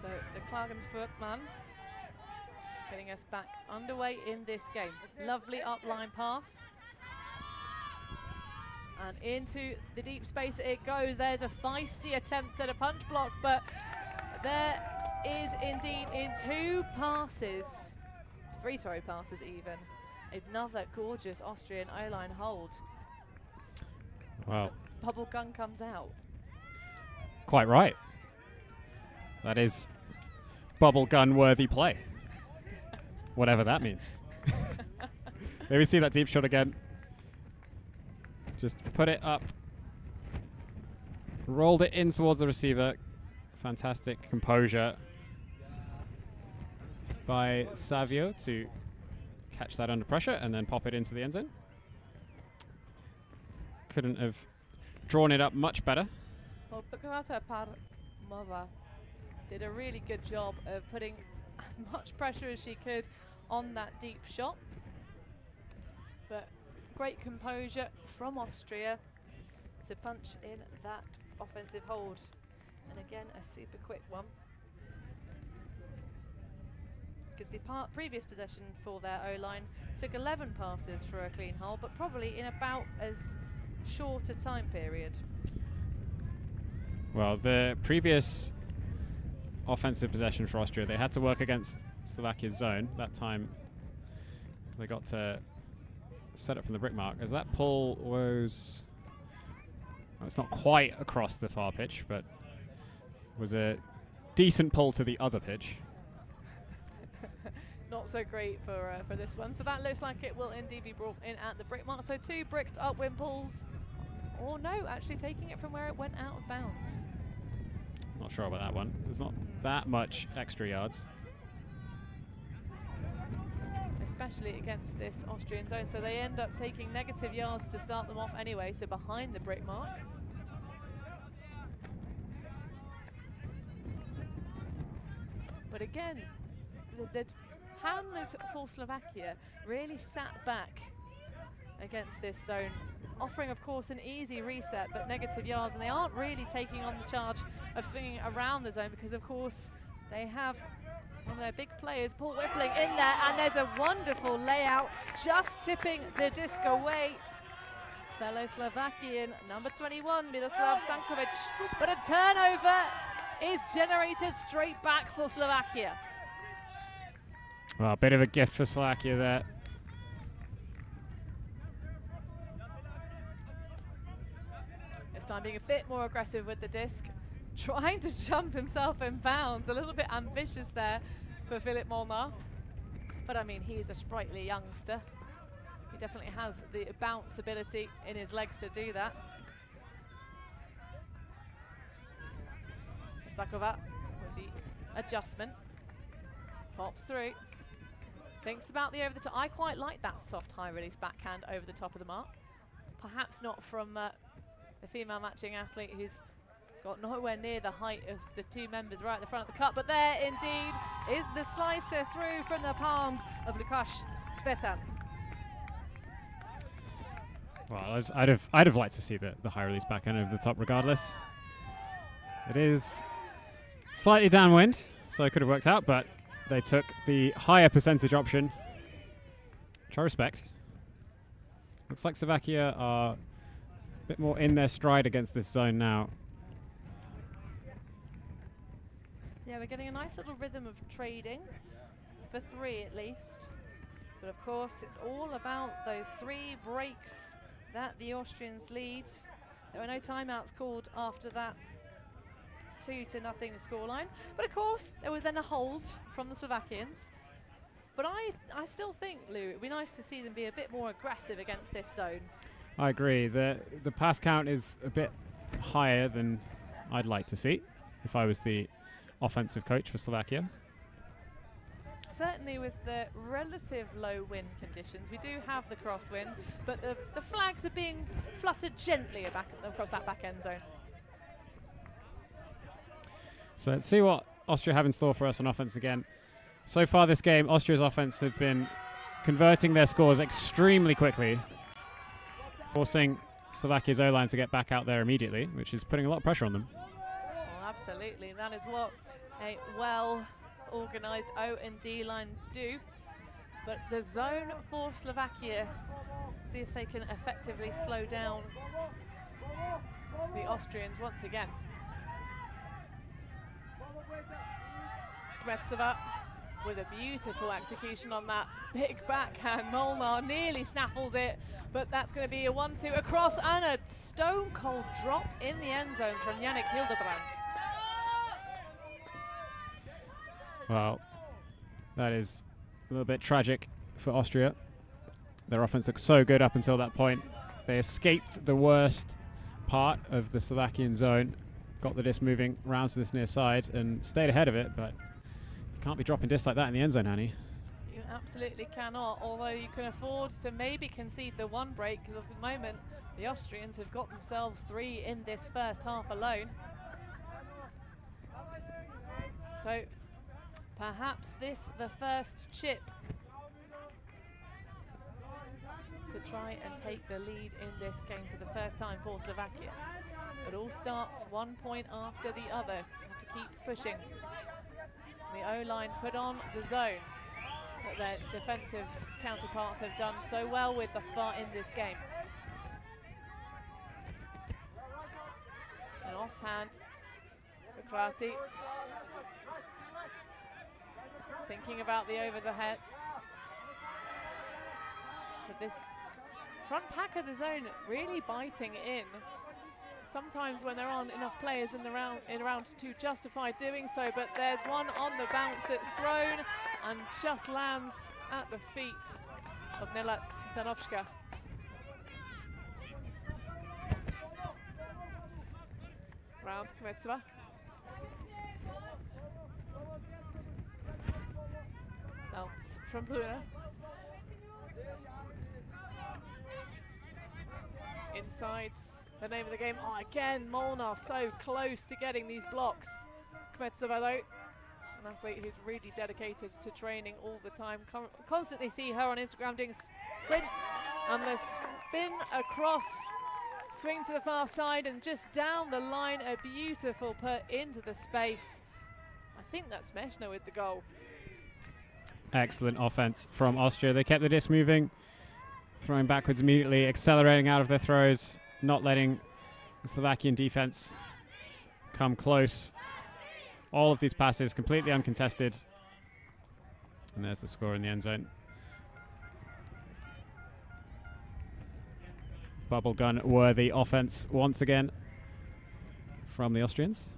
Speaker 2: So the Klagenfurt man getting us back underway in this game. Lovely upline pass. And into the deep space it goes. There's a feisty attempt at a punch block, but there is indeed in 2 passes, 3 throw passes even, another gorgeous Austrian O-line hold.
Speaker 13: Wow.
Speaker 2: Bubble gun comes out.
Speaker 13: Quite right. That is bubble gun worthy play. Whatever that means. Maybe see that deep shot again. Just put it up. Rolled it in towards the receiver. Fantastic composure by Savio to catch that under pressure and then pop it into the end zone. Couldn't have drawn it up much better.
Speaker 2: Well, Bukarata Parmova did a really good job of putting as much pressure as she could on that deep shot. But great composure from Austria to punch in that offensive hold. And again, a super quick one. Because the previous possession for their O-line took 11 passes for a clean hold, but probably in about as short a time period.
Speaker 13: Well, the previous offensive possession for Austria, they had to work against Slovakia's zone. That time they got to set up from the brick mark. As that pull was, well, it's not quite across the far pitch, but was a decent pull to the other pitch.
Speaker 2: Not so great for this one. So that looks like it will indeed be brought in at the brick mark. So 2 bricked up win pulls. Or no, actually taking it from where it went out of bounds.
Speaker 13: Not sure about that one. There's not that much extra yards.
Speaker 2: Especially against this Austrian zone. So they end up taking negative yards to start them off anyway, so behind the brick mark. But again, the handlers for Slovakia really sat back against this zone, offering of course an easy reset but negative yards, and they aren't really taking on the charge of swinging around the zone because of course they have one of their big players, Paul Whiffling, in there, and there's a wonderful layout just tipping the disc away. Fellow Slovakian number 21 Miroslav Stankovic, but a turnover is generated straight back for Slovakia.
Speaker 13: Well, a bit of a gift for Slovakia there.
Speaker 2: This time being a bit more aggressive with the disc, trying to jump himself in bounds. A little bit ambitious there for Philip Molnar. But I mean, he's a sprightly youngster. He definitely has the bounce ability in his legs to do that. Stakova with the adjustment. Pops through. Thinks about the over the top. I quite like that soft high release backhand over the top of the mark. Perhaps not from the female matching athlete who's got nowhere near the height of the 2 members right at the front of the cut, but there indeed is the slicer through from the palms of Lukasz Kvetan.
Speaker 13: Well, I'd have liked to see the high release backhand over the top regardless. It is slightly downwind, so it could have worked out, but they took the higher percentage option, which I respect. Looks like Slovakia are a bit more in their stride against this zone now.
Speaker 2: Yeah, we're getting a nice little rhythm of trading, for 3 at least. But of course, it's all about those 3 breaks that the Austrians lead. There were no timeouts called after that 2-0 scoreline. But of course, there was then a hold from the Slovakians. But I still think, Lou, it would be nice to see them be a bit more aggressive against this zone.
Speaker 13: I agree. The pass count is a bit higher than I'd like to see if I was the offensive coach for Slovakia.
Speaker 2: Certainly with the relative low wind conditions, we do have the crosswind, but the flags are being fluttered gently across that back end zone.
Speaker 13: So let's see what Austria have in store for us on offense again. So far this game, Austria's offense have been converting their scores extremely quickly, forcing Slovakia's O-line to get back out there immediately, which is putting a lot of pressure on them.
Speaker 2: Well, absolutely. That is what a well-organised O&D line do. But the zone for Slovakia, see if they can effectively slow down the Austrians once again. Kmetsova with a beautiful execution on that big backhand. Molnar nearly snaffles it, but that's going to be a 1-2 across and a stone cold drop in the end zone from Yannick Hildebrand.
Speaker 13: Well, that is a little bit tragic for Austria. Their offense looked so good up until that point. They escaped the worst part of the Slovakian zone, got the disc moving round to this near side and stayed ahead of it, but you can't be dropping discs like that in the end zone, Annie.
Speaker 2: You absolutely cannot, although you can afford to maybe concede the one break, because at the moment the Austrians have got themselves 3 in this first half alone. So perhaps this the first chip to try and take the lead in this game for the first time for Slovakia. It all starts 1 point after the other, so have to keep pushing. The O-line put on the zone that their defensive counterparts have done so well with thus far in this game. An offhand for Krati. Thinking about the over the head. But this front pack of the zone really biting in. Sometimes when there aren't enough players in the round to justify doing so, but there's one on the bounce that's thrown and just lands at the feet of Nela Danovska. Round Kmetsova. Bounce from Bruna. Insides. The name of the game. Oh, again, Molnar so close to getting these blocks. Kmetsova, though, an athlete who's really dedicated to training all the time. Constantly see her on Instagram doing sprints and the spin across, swing to the far side and just down the line. A beautiful put into the space. I think that's Meshna with the goal.
Speaker 13: Excellent offense from Austria. They kept the disc moving, throwing backwards immediately, accelerating out of their throws, not letting the Slovakian defense come close. All of these passes completely uncontested. And there's the score in the end zone. Bubble gun worthy offense once again from the Austrians.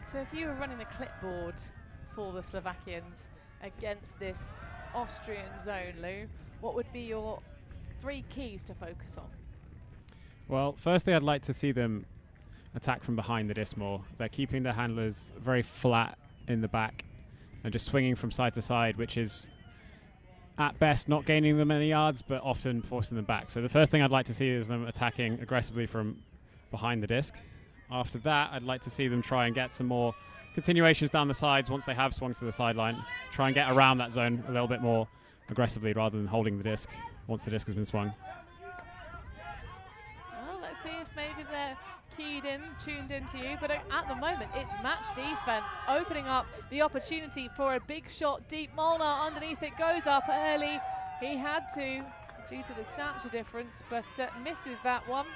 Speaker 2: So if you were running the clipboard for the Slovakians against this Austrian zone, Lou, what would be your 3 keys to focus on?
Speaker 13: Well, firstly, I'd like to see them attack from behind the disc more. They're keeping their handlers very flat in the back and just swinging from side to side, which is at best not gaining them any yards, but often forcing them back. So the first thing I'd like to see is them attacking aggressively from behind the disc. After that, I'd like to see them try and get some more continuations down the sides once they have swung to the sideline. Try and get around that zone a little bit more aggressively rather than holding the disc once the disc has been swung.
Speaker 2: Well, let's see if maybe they're keyed in, tuned into you, but at the moment it's match defense opening up the opportunity for a big shot deep. Molnar underneath it goes up early. He had to due to the stature difference, but misses that one.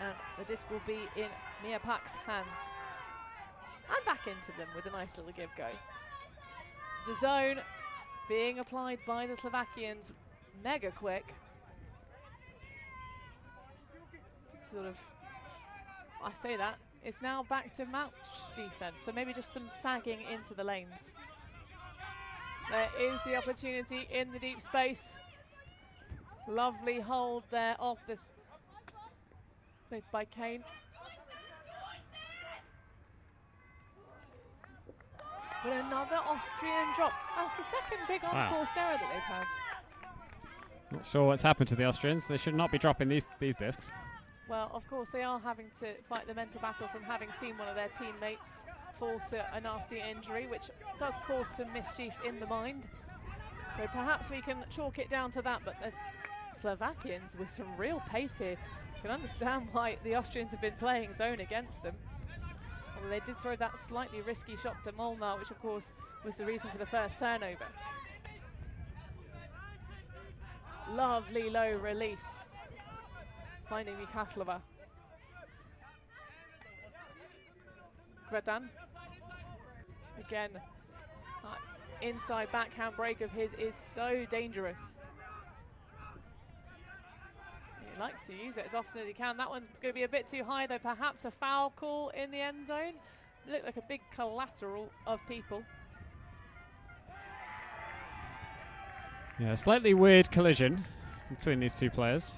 Speaker 2: And the disc will be in Mia Pak's hands. And back into them with a nice little give go. So the zone being applied by the Slovakians, mega quick. Sort of, I say that, it's now back to match defense, so maybe just some sagging into the lanes. There is the opportunity in the deep space. Lovely hold there off this. Played by Kane. But another Austrian drop. That's the second big unforced error that they've had.
Speaker 13: Not sure what's happened to the Austrians. They should not be dropping these discs.
Speaker 2: Well, of course, they are having to fight the mental battle from having seen one of their teammates fall to a nasty injury, which does cause some mischief in the mind. So perhaps we can chalk it down to that, but the Slovakians with some real pace here. You can understand why the Austrians have been playing zone against them. Although they did throw that slightly risky shot to Molnar, which of course was the reason for the first turnover. Lovely low release, finding Mikhailova. Kvetan. Again, inside backhand break of his is so dangerous. He likes to use it as often as he can. That one's going to be a bit too high, though. Perhaps a foul call in the end zone. It looked like a big collateral of people.
Speaker 13: Yeah, a slightly weird collision between these two players.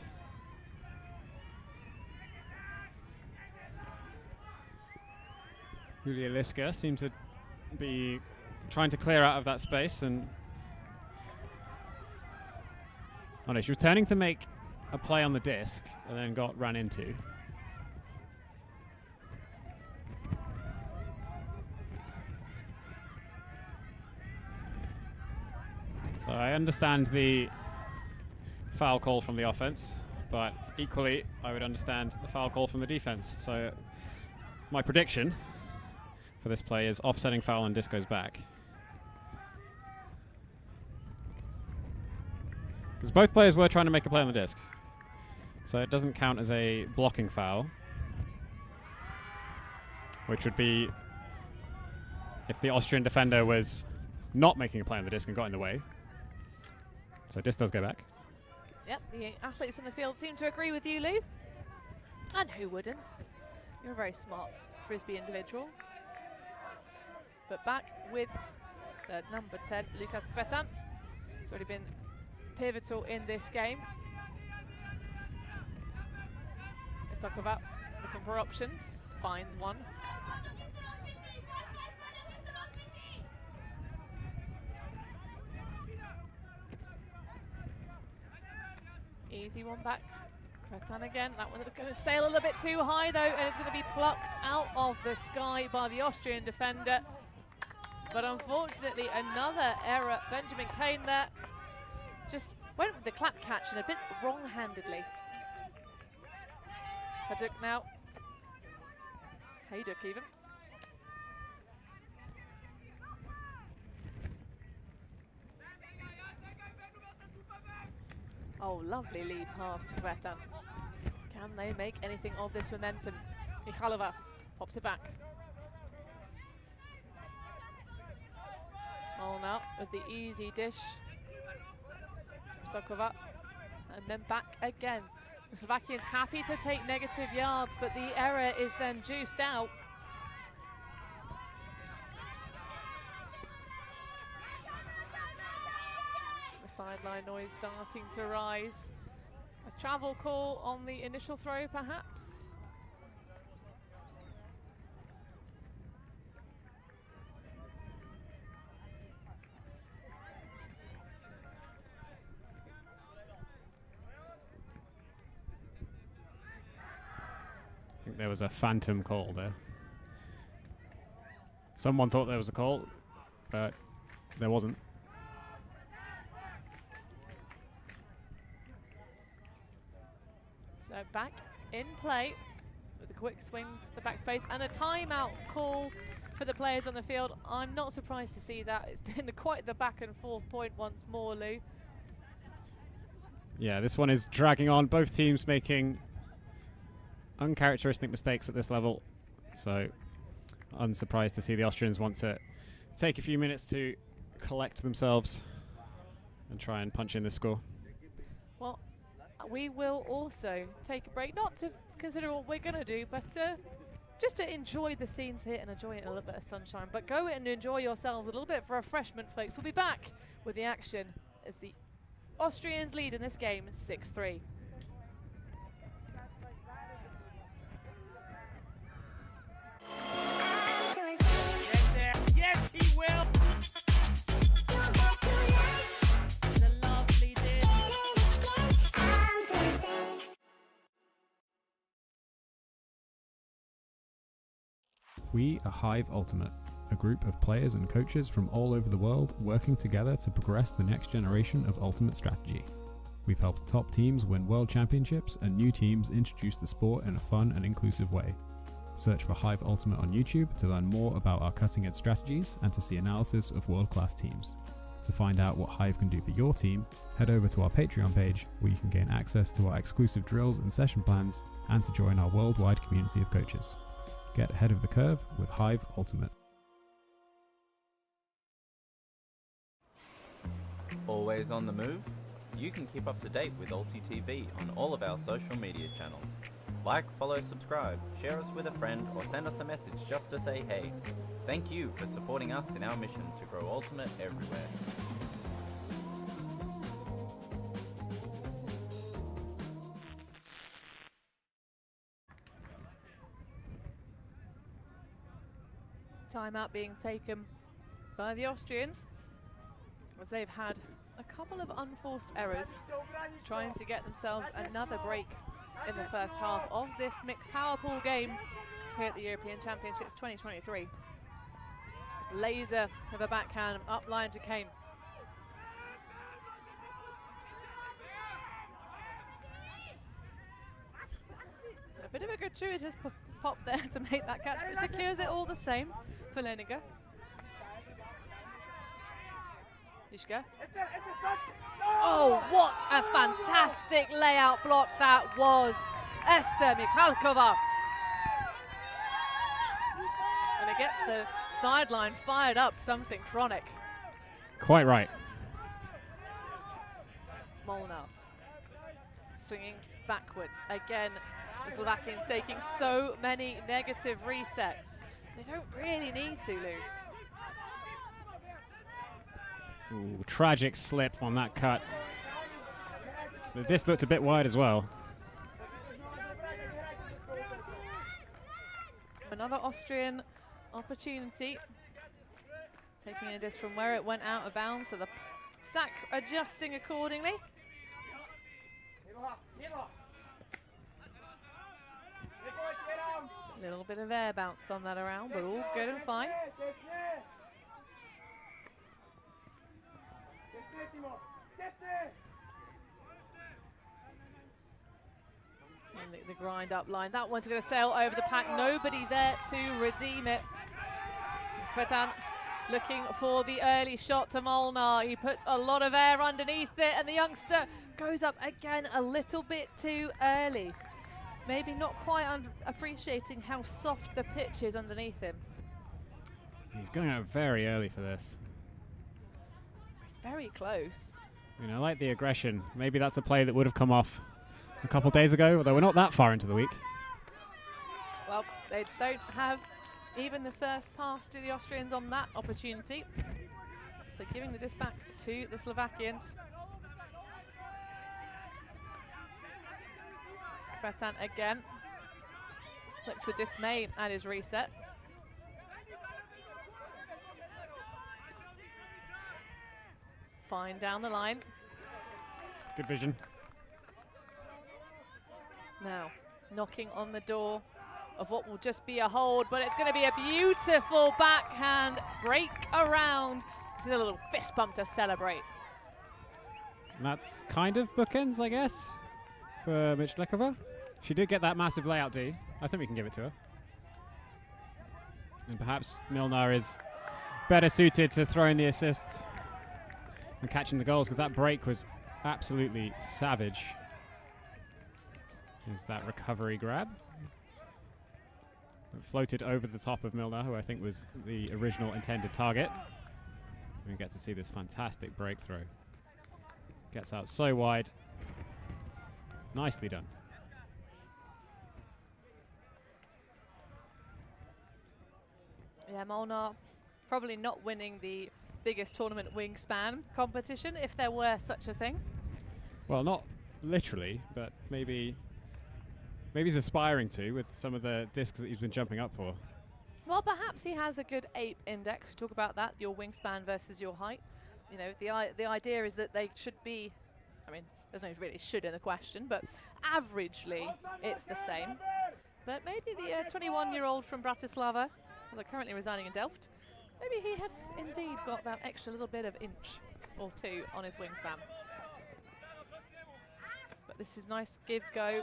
Speaker 13: Julia Liska seems to be trying to clear out of that space, and oh no, she was turning to make a play on the disc and then got ran into. So I understand the foul call from the offense, but equally I would understand the foul call from the defense. So my prediction for this play is offsetting foul and disc goes back. Because both players were trying to make a play on the disc. So it doesn't count as a blocking foul, which would be if the Austrian defender was not making a play on the disc and got in the way. So disc does go back.
Speaker 2: Yep, the athletes on the field seem to agree with you, Lou. And who wouldn't? You're a very smart Frisbee individual. But back with the number 10, Lukas Kvetan. He's already been pivotal in this game. Stokova looking for options, finds one. Easy one back. Kvetan again. That one's going to sail a little bit too high though, and it's going to be plucked out of the sky by the Austrian defender. But unfortunately, another error. Benjamin Kane there just went with the clap catch and a bit wrong-handedly. Hajduk now. Hajduk even. Oh, lovely lead pass to Kvetan. Can they make anything of this momentum? Mikhailova pops it back. Oh, now with the easy dish. Stokova. And then back again. The Slovakians happy to take negative yards, but the error is then juiced out. The sideline noise starting to rise. A travel call on the initial throw, perhaps?
Speaker 13: I think there was a phantom call there. Someone thought there was a call, but there wasn't.
Speaker 2: So back in play with a quick swing to the backspace and a timeout call for the players on the field. I'm not surprised to see that. It's been quite the back and forth point once more, Lou.
Speaker 13: Yeah, this one is dragging on. Both teams making uncharacteristic mistakes at this level. So unsurprised to see the Austrians want to take a few minutes to collect themselves and try and punch in the score.
Speaker 2: Well, we will also take a break, not to consider what we're going to do, but just to enjoy the scenes here and enjoy a little bit of sunshine. But go and enjoy yourselves a little bit of refreshment, folks. We'll be back with the action as the Austrians lead in this game 6-3.
Speaker 1: Yes, he will.
Speaker 14: We are Hive Ultimate, a group of players and coaches from all over the world working together to progress the next generation of Ultimate strategy. We've helped top teams win world championships and new teams introduce the sport in a fun and inclusive way. Search for Hive Ultimate on YouTube to learn more about our cutting-edge strategies and to see analysis of world-class teams. To find out what Hive can do for your team, head over to our Patreon page where you can gain access to our exclusive drills and session plans and to join our worldwide community of coaches. Get ahead of the curve with Hive Ultimate.
Speaker 12: Always on the move? You can keep up to date with ULTI.TV on all of our social media channels. Like, follow, subscribe, share us with a friend, or send us a message just to say hey. Thank you for supporting us in our mission to grow Ultimate everywhere.
Speaker 2: Timeout being taken by the Austrians as they've had a couple of unforced errors trying to get themselves another break in the first half of this mixed power pool game here at the European Championships 2023. Laser of a backhand up line to Kane. A bit of a gratuitous pop there to make that catch, but secures it all the same for Leniger. Ishka. Oh, what a fantastic layout block that was. Esther Mikhalkova. And it gets the sideline fired up, something chronic.
Speaker 13: Quite right.
Speaker 2: Molnar swinging backwards. Again, the Slovakians taking so many negative resets. They don't really need to, Lou.
Speaker 13: Ooh, tragic slip on that cut. But this looked a bit wide as well.
Speaker 2: Another Austrian opportunity. Taking a disc from where it went out of bounds, so the stack adjusting accordingly. A little bit of air bounce on that around, but all good and fine. And the grind up line. That one's going to sail over the pack. Nobody there to redeem it. Kvetan looking for the early shot to Molnar. He puts a lot of air underneath it, and the youngster goes up again a little bit too early. Maybe not quite appreciating how soft the pitch is underneath him.
Speaker 13: He's going out very early for this.
Speaker 2: It's very close.
Speaker 13: You know, I like the aggression. Maybe that's a play that would have come off a couple days ago, although we're not that far into the week.
Speaker 2: Well, they don't have even the first pass to the Austrians on that opportunity. So giving the disc back to the Slovakians. Kvetan again. Looks with dismay at his reset. Fine down the line.
Speaker 13: Good vision.
Speaker 2: Now, knocking on the door of what will just be a hold, but it's going to be a beautiful backhand break around. It's a little fist bump to celebrate.
Speaker 13: And that's kind of bookends, I guess, for Michlikova. She did get that massive layout D. I think we can give it to her. And perhaps Milnar is better suited to throwing the assists and catching the goals, because that break was absolutely savage. Is that recovery grab? It floated over the top of Milnar, who I think was the original intended target. And we get to see this fantastic breakthrough. Gets out so wide. Nicely done.
Speaker 2: Yeah, Molnar probably not winning the biggest tournament wingspan competition, if there were such a thing.
Speaker 13: Well, not literally, but maybe he's aspiring to with some of the discs that he's been jumping up for.
Speaker 2: Well, perhaps he has a good ape index. We talk about that, your wingspan versus your height. You know, the idea is that they should be, I mean, there's no really should in the question, but averagely it's the same. But maybe the 21-year-old from Bratislava They're currently residing in Delft. Maybe he has indeed got that extra little bit of inch or two on his wingspan. But this is nice give-go.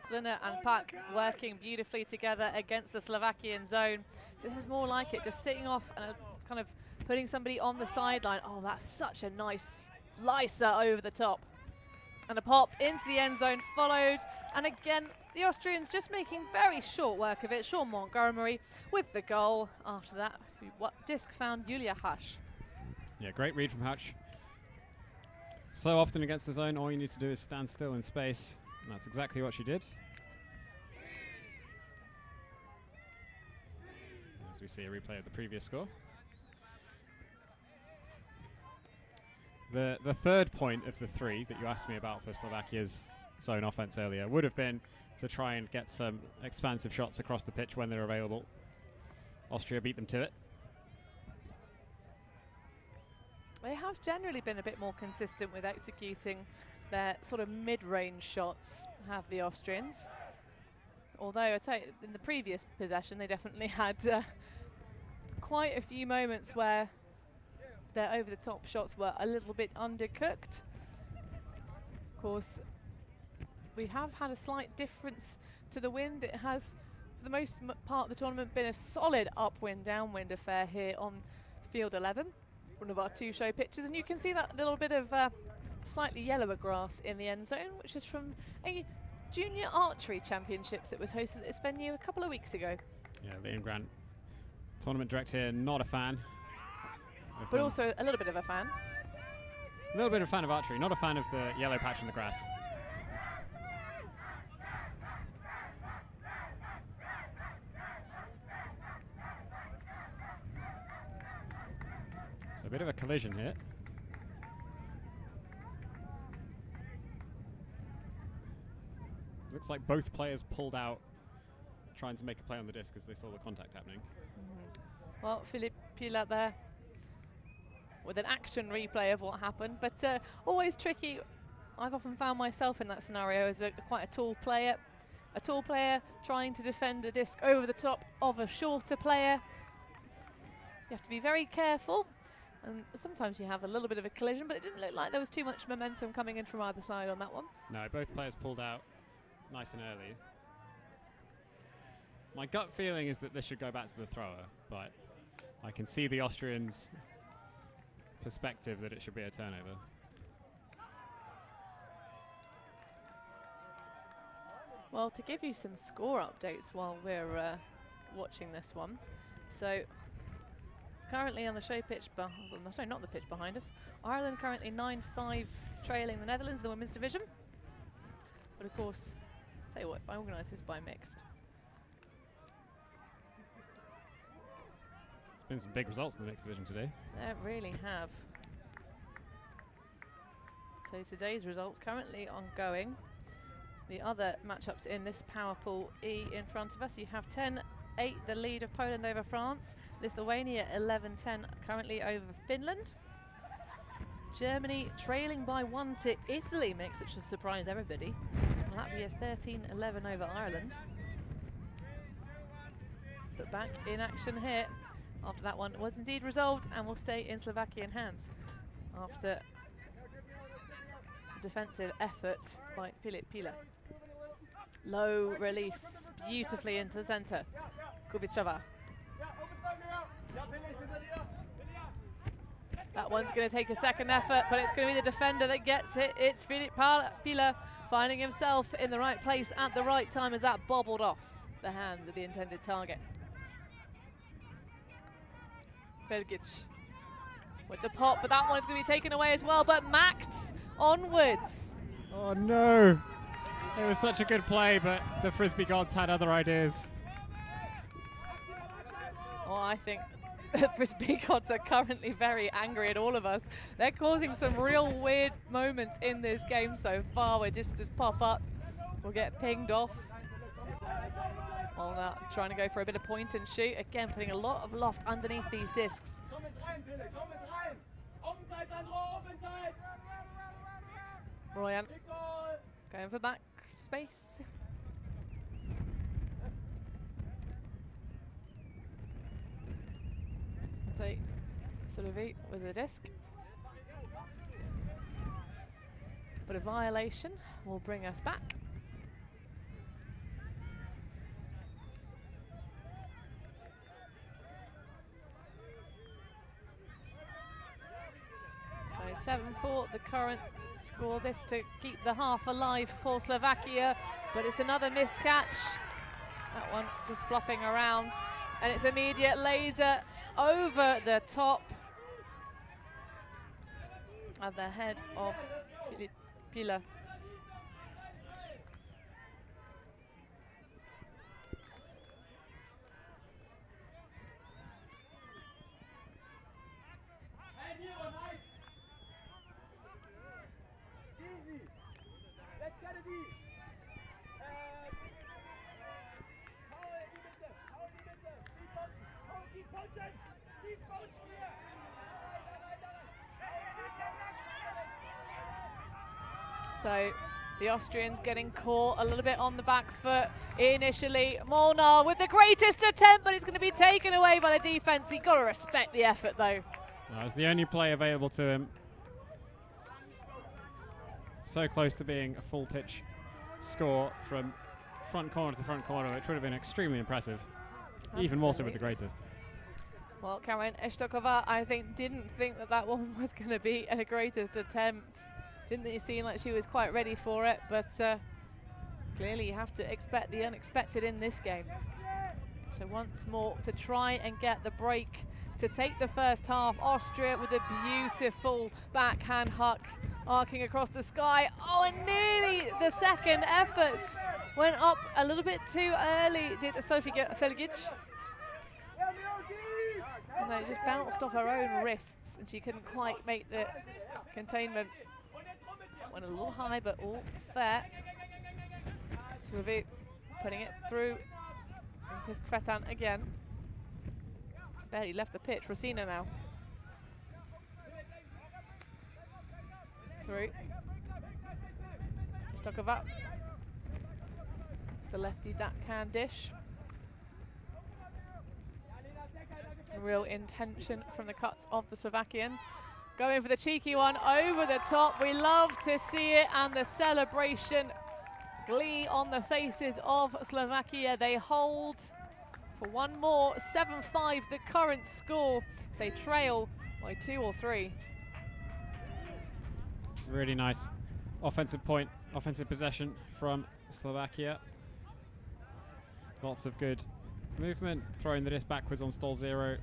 Speaker 2: Glunner and Pak working beautifully together against the Slovakian zone. So this is more like it, just sitting off and kind of putting somebody on the sideline. Oh, that's such a nice slicer over the top. And a pop into the end zone followed. And again, the Austrians just making very short work of it. Sean Montgomery with the goal. After that, what disc found Julia Hash.
Speaker 13: Yeah, great read from Hutch. So often against the zone, all you need to do is stand still in space. And that's exactly what she did. As we see a replay of the previous score. The third point of the three that you asked me about for Slovakia's zone offense earlier would have been to try and get some expansive shots across the pitch when they're available. Austria beat them to it.
Speaker 2: They have generally been a bit more consistent with executing their sort of mid-range shots, have the Austrians. Although I tell you, in the previous possession, they definitely had quite a few moments where their over-the-top shots were a little bit undercooked. Of course, we have had a slight difference to the wind. It has, for the most part of the tournament, been a solid upwind-downwind affair here on field 11, one of our two show pitches, and you can see that little bit of slightly yellower grass in the end zone, which is from a junior archery championships that was hosted at this venue a couple of weeks ago.
Speaker 13: Yeah, Liam Grant, tournament director here, not a fan.
Speaker 2: But also a little bit of a fan.
Speaker 13: A little bit of a fan of archery, not a fan of the yellow patch in the grass. So a bit of a collision here. Looks like both players pulled out trying to make a play on the disc as they saw the contact happening.
Speaker 2: Well, Philippe Pilat there with an action replay of what happened, but always tricky. I've often found myself in that scenario as quite a tall player trying to defend a disc over the top of a shorter player. You have to be very careful, and sometimes you have a little bit of a collision, but it didn't look like there was too much momentum coming in from either side on that one.
Speaker 13: No, both players pulled out nice and early. My gut feeling is that this should go back to the thrower, but I can see the Austrians' perspective that it should be a turnover.
Speaker 2: Well, to give you some score updates while we're watching this one. So, currently on the show pitch, sorry, not the pitch behind us, Ireland currently 9-5 trailing the Netherlands in the women's division. But of course, tell you what, if I organise this by mixed.
Speaker 13: It's been some big results in the mixed division today.
Speaker 2: They really have. So today's results currently ongoing. The other matchups in this Power Pool E in front of us, you have 10-8, the lead of Poland over France. Lithuania 11-10 currently over Finland. Germany trailing by 1 to Italy mix, which should surprise everybody. Well, that'd be a 13-11 over Ireland. But back in action here after that one was indeed resolved and will stay in Slovakian hands after defensive effort by Filip Pila. Low release beautifully into the centre. Kubichova. That one's going to take a second effort, but it's going to be the defender that gets it. It's Filip Pila finding himself in the right place at the right time as that bobbled off the hands of the intended target. Felgic with the pop, but that one's going to be taken away as well, but Macht onwards.
Speaker 13: Oh no! It was such a good play, but the Frisbee gods had other ideas.
Speaker 2: Well, I think the Frisbee gods are currently very angry at all of us. They're causing some real weird moments in this game so far where just pop up, we'll get pinged off. Well, now trying to go for a bit of point and shoot. Again, putting a lot of loft underneath these discs. Royan going for back space. Sylvie with the disc. But a violation will bring us back. So 7-4, the current score. This to keep the half alive for Slovakia, but it's another missed catch. That one just flopping around, and it's immediate laser over the top at the head of Pila. So the Austrians getting caught a little bit on the back foot initially. Molnar with the greatest attempt, but it's going to be taken away by the defense. You've got to respect the effort, though.
Speaker 13: No, it's the only play available to him. So close to being a full pitch score from front corner to front corner, which would have been extremely impressive. Absolutely. Even more so with the greatest.
Speaker 2: Well, Karen Eshtokova, I think, didn't think that that one was going to be a greatest attempt. Didn't seem like she was quite ready for it, but clearly you have to expect the unexpected in this game. So once more to try and get the break to take the first half. Austria with a beautiful backhand huck arcing across the sky. Oh, and nearly the second effort went up a little bit too early, did Sophie Felgic. And then it just bounced off her own wrists and she couldn't quite make the containment. Went a little high, but all fair. Sylvie putting it through into Kvetan again. Barely left the pitch. Rosina now. Through. Stokova. The lefty backhand dish. Real intention from the cuts of the Slovakians. Going for the cheeky one over the top. We love to see it, and the celebration, glee on the faces of Slovakia. They hold for one more. 7-5 the current score. They trail by 2 or 3.
Speaker 13: Really nice offensive point, offensive possession from Slovakia. Lots of good movement, throwing the disc backwards on stall 0,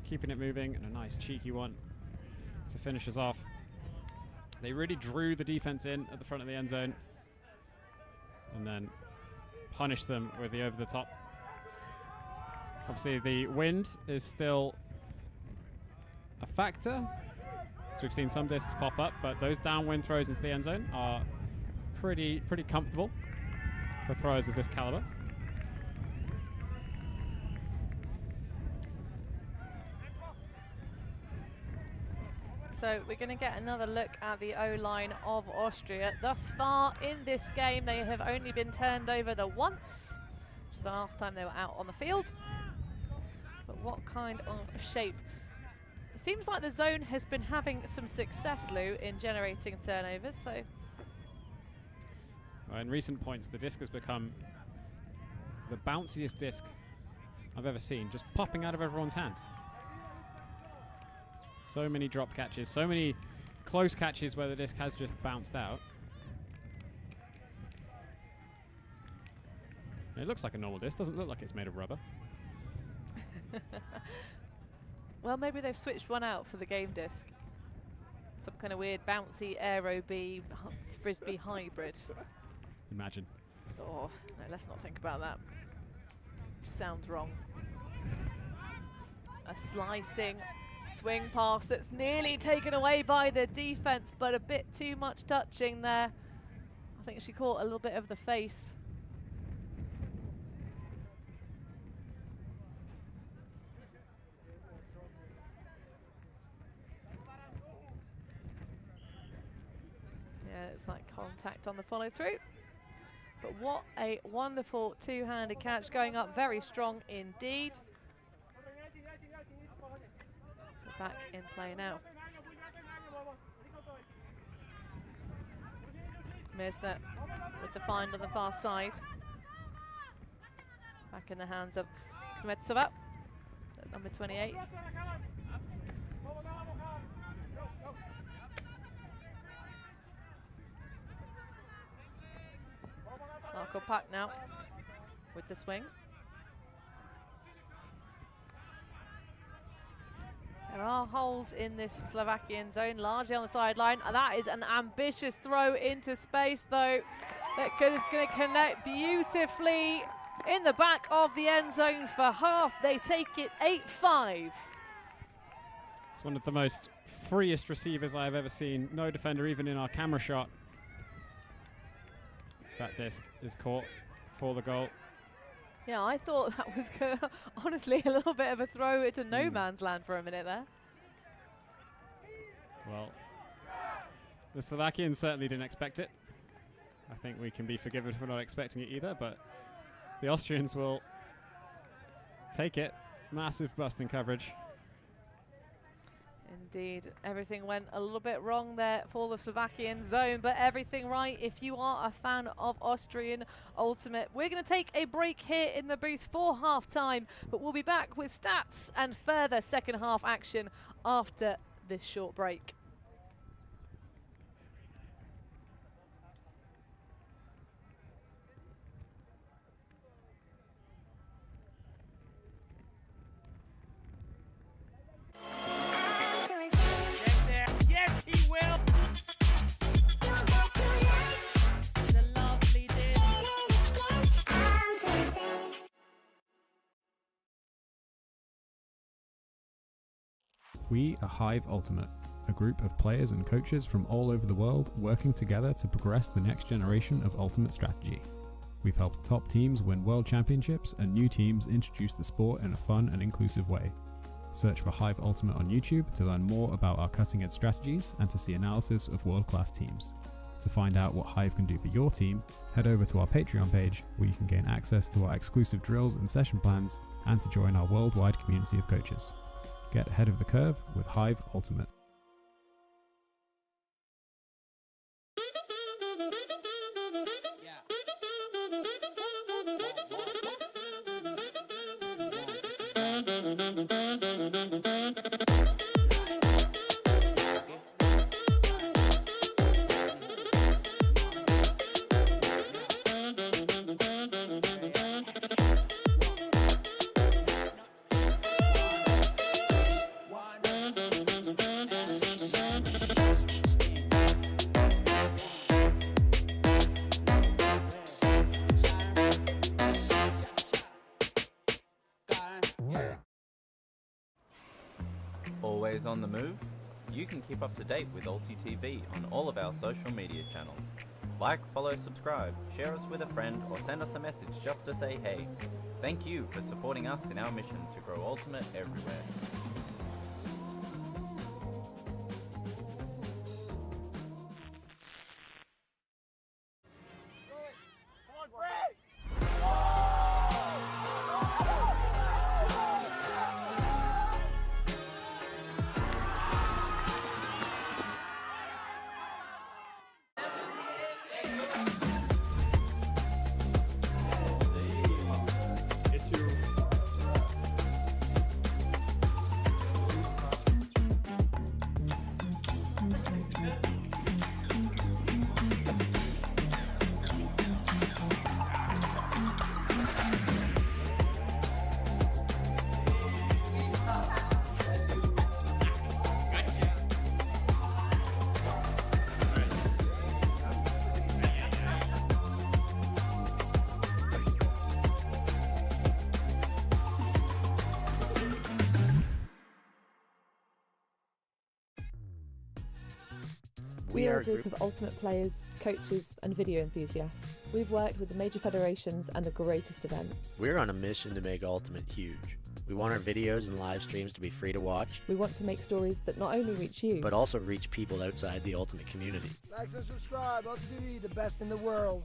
Speaker 13: keeping it moving, and a nice cheeky one to finish us off. They really drew the defense in at the front of the end zone and then punished them with the over the top. Obviously the wind is still a factor, so we've seen some discs pop up, but those downwind throws into the end zone are pretty comfortable for throwers of this caliber.
Speaker 2: So we're going to get another look at the O-line of Austria. Thus far in this game, they have only been turned over the once, which is the last time they were out on the field. But what kind of shape? It seems like the zone has been having some success, Lou, in generating turnovers. So
Speaker 13: in recent points, the disc has become the bounciest disc I've ever seen, just popping out of everyone's hands. So many drop catches, so many close catches where the disc has just bounced out. And it looks like a normal disc, doesn't look like it's made of rubber.
Speaker 2: Well, maybe they've switched one out for the game disc. Some kind of weird bouncy aero bee Frisbee hybrid.
Speaker 13: Imagine.
Speaker 2: Oh, no, let's not think about that. Just sounds wrong. A slicing swing pass that's nearly taken away by the defense, but a bit too much touching there. I think she caught a little bit of the face. Yeah, it's like contact on the follow through. But what a wonderful two-handed catch, going up very strong indeed. So back play now. Mersner with the find on the far side. Back in the hands of Kmetsova, number 28. Marco Pak now with the swing. There are holes in this Slovakian zone, largely on the sideline. That is an ambitious throw into space, though, that is going to connect beautifully in the back of the end zone for half. They take it 8-5.
Speaker 13: It's one of the most freest receivers I've ever seen. No defender even in our camera shot. That disc is caught for the goal.
Speaker 2: Yeah, I thought that was honestly a little bit of a throw into no man's land for a minute there.
Speaker 13: Well, the Slovakians certainly didn't expect it. I think we can be forgiven for not expecting it either, but the Austrians will take it. Massive busting coverage.
Speaker 2: Indeed, everything went a little bit wrong there for the Slovakian zone, but everything right if you are a fan of Austrian Ultimate. We're going to take a break here in the booth for half-time, but we'll be back with stats and further second half action after this short break.
Speaker 14: We are Hive Ultimate, a group of players and coaches from all over the world working together to progress the next generation of Ultimate strategy. We've helped top teams win world championships and new teams introduce the sport in a fun and inclusive way. Search for Hive Ultimate on YouTube to learn more about our cutting-edge strategies and to see analysis of world-class teams. To find out what Hive can do for your team, head over to our Patreon page where you can gain access to our exclusive drills and session plans and to join our worldwide community of coaches. Get ahead of the curve with Hive Ultimate.
Speaker 12: Always on the move? You can keep up to date with ULTI.TV on all of our social media channels. Like, follow, subscribe, share us with a friend, or send us a message just to say hey. Thank you for supporting us in our mission to grow Ultimate everywhere.
Speaker 5: We are a group of Ultimate players, coaches and video enthusiasts. We've worked with the major federations and the greatest events.
Speaker 4: We're on a mission to make Ultimate huge. We want our videos and live streams to be free to watch.
Speaker 5: We want to make stories that not only reach you,
Speaker 4: but also reach people outside the Ultimate community.
Speaker 9: Like and subscribe, ULTI.TV, the best in the world.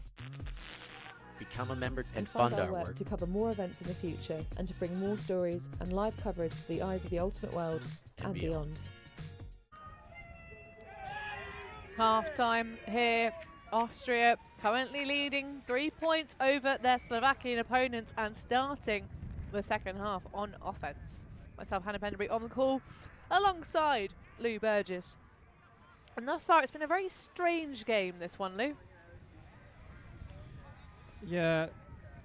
Speaker 4: Become a member and
Speaker 5: fund
Speaker 4: our
Speaker 5: our work
Speaker 4: work
Speaker 5: to cover more events in the future and to bring more stories and live coverage to the eyes of the Ultimate world and beyond.
Speaker 2: Half-time here. Austria currently leading 3 points over their Slovakian opponents and starting the second half on offence. Myself, Hannah Penderbury, on the call alongside Lou Burgess. And thus far, it's been a very strange game, this one, Lou.
Speaker 13: Yeah,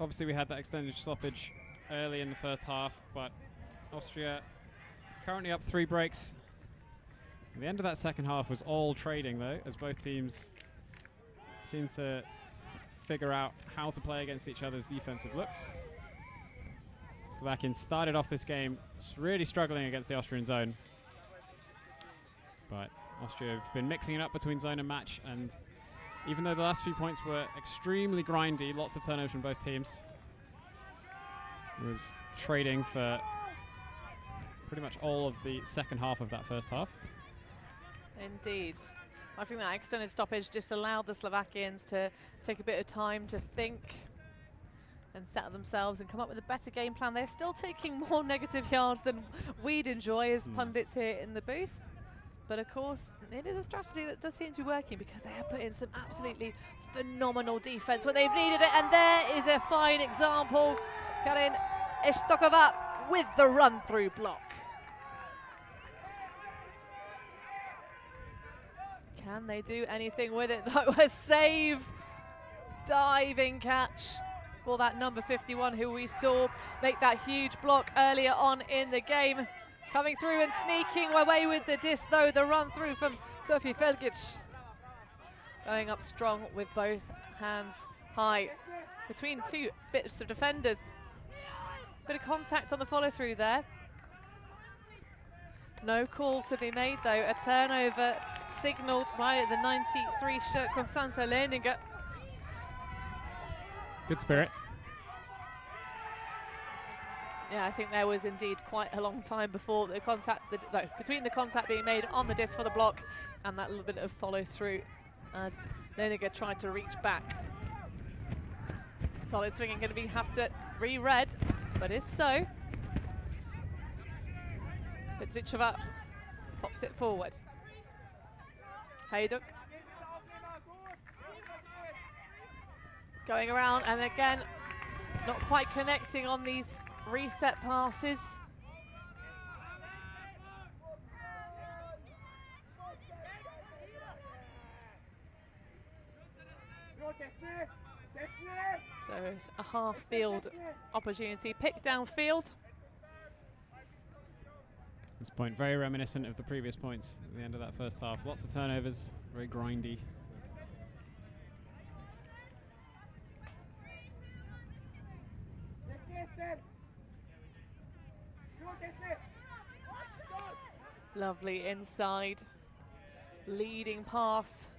Speaker 13: obviously we had that extended stoppage early in the first half, but Austria currently up 3 breaks. And the end of that second half was all trading, though, as both teams seemed to figure out how to play against each other's defensive looks. Slovakians started off this game really struggling against the Austrian zone, but Austria have been mixing it up between zone and match, and even though the last few points were extremely grindy, lots of turnovers from both teams, it was trading for pretty much all of the second half of that first half.
Speaker 2: Indeed. I think that extended stoppage just allowed the Slovakians to take a bit of time to think and settle themselves and come up with a better game plan. They're still taking more negative yards than we'd enjoy as pundits here in the booth. But of course, it is a strategy that does seem to be working because they have put in some absolutely phenomenal defense when they've needed it. And there is a fine example. Karin Estokova with the run-through block. Can they do anything with it, though? A save, diving catch for that number 51 who we saw make that huge block earlier on in the game. Coming through and sneaking away with the disc, though, the run through from Sophie Felgic. Going up strong with both hands high. Between two bits of defenders. Bit of contact on the follow through there. No call to be made, though. A turnover signalled by the 93 shirt Constanza Lerninger.
Speaker 13: Good spirit.
Speaker 2: Yeah, I think there was indeed quite a long time before the contact, between the contact being made on the disc for the block and that little bit of follow through as Lerninger tried to reach back. Solid swinging going to have to re-read, but is so. Petrichova pops it forward. Hayduk going around, and again, not quite connecting on these reset passes. So it's a half field opportunity, pick downfield.
Speaker 13: This point very reminiscent of the previous points at the end of that first half. Lots of turnovers, very grindy.
Speaker 2: Lovely inside, leading pass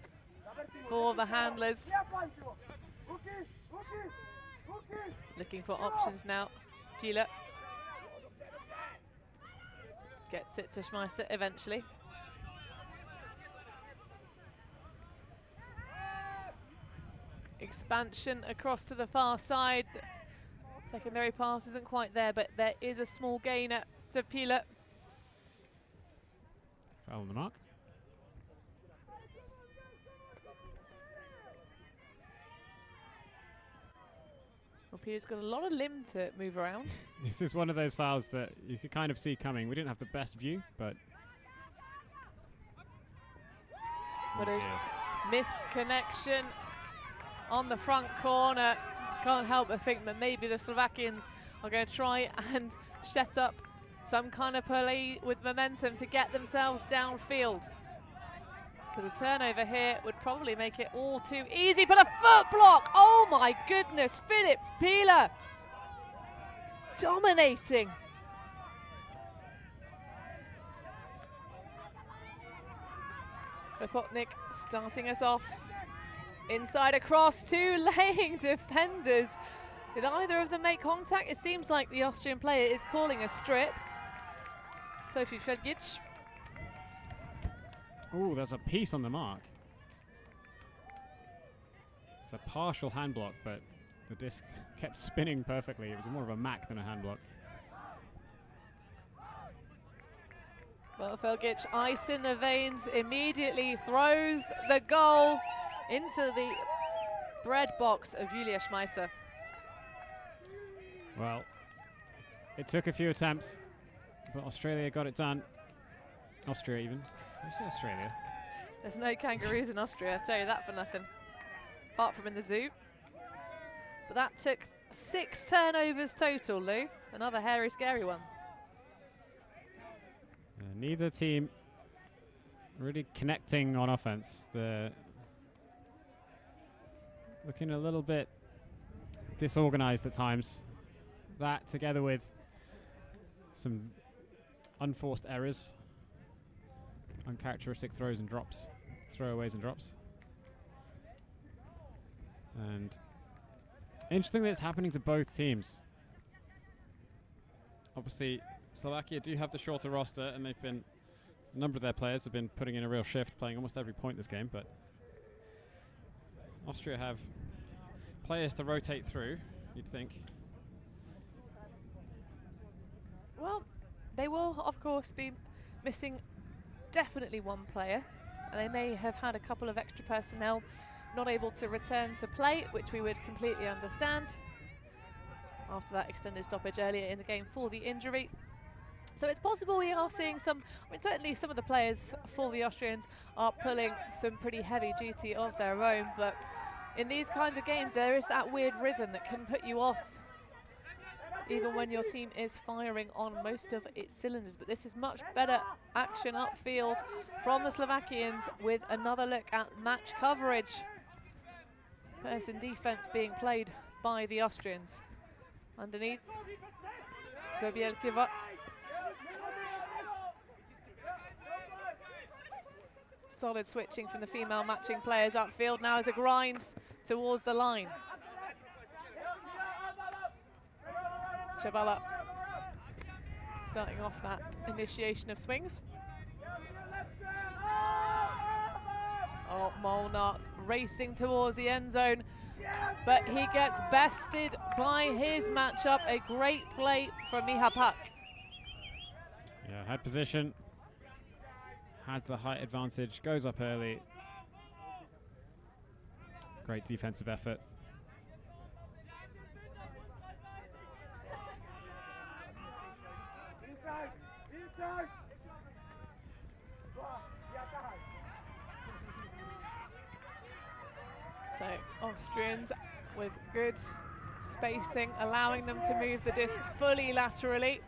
Speaker 2: for the handlers. Looking for options now. Pila gets it to Schmeiser eventually. Expansion across to the far side. Secondary pass isn't quite there, but there is a small gainer to Pila.
Speaker 13: Foul on the mark.
Speaker 2: Well, Pila's got a lot of limb to move around.
Speaker 13: This is one of those fouls that you could kind of see coming. We didn't have the best view, but...
Speaker 2: But a missed connection on the front corner. Can't help but think that maybe the Slovakians are going to try and set up some kind of play with momentum to get themselves downfield. Because a turnover here would probably make it all too easy, but a foot block! Oh my goodness, Philip Pila dominating. Rapotnik starting us off. Inside across, two laying defenders. Did either of them make contact? It seems like the Austrian player is calling a strip. Sophie Felgic.
Speaker 13: Oh, there's a piece on the mark. It's a partial hand block, but the disc kept spinning perfectly. It was more of a mac than a hand block.
Speaker 2: Well, Felgic, ice in the veins, immediately throws the goal into the bread box of Julia Schmeisser.
Speaker 13: Well, it took a few attempts, but Australia got it done. Austria even. Who's Australia?
Speaker 2: There's no kangaroos in Austria, I'll tell you that for nothing. Apart from in the zoo. But that took 6 turnovers total, Lou. Another hairy, scary one.
Speaker 13: Neither team really connecting on offense. They're looking a little bit disorganized at times. That together with some unforced errors, uncharacteristic throws and drops, throwaways and drops. And interesting that it's happening to both teams. Obviously, Slovakia do have the shorter roster, and they've been, a number of their players have been putting in a real shift, playing almost every point this game, but Austria have players to rotate through, you'd think.
Speaker 2: Well, they will, of course, be missing definitely one player, and they may have had a couple of extra personnel not able to return to play, which we would completely understand after that extended stoppage earlier in the game for the injury. So it's possible we are seeing some, I mean, certainly some of the players for the Austrians are pulling some pretty heavy duty of their own, but in these kinds of games there is that weird rhythm that can put you off even when your team is firing on most of its cylinders. But this is much better action upfield from the Slovakians with another look at match coverage. Person defense being played by the Austrians. Underneath, Zobielkiva. Solid switching from the female matching players upfield. Now is a grind towards the line. Chabala starting off that initiation of swings. Oh, Molnar racing towards the end zone, but he gets bested by his matchup. A great play from Miha Pak.
Speaker 13: Yeah, had position, had the height advantage, goes up early. Great defensive effort.
Speaker 2: So Austrians with good spacing, allowing them to move the disc fully laterally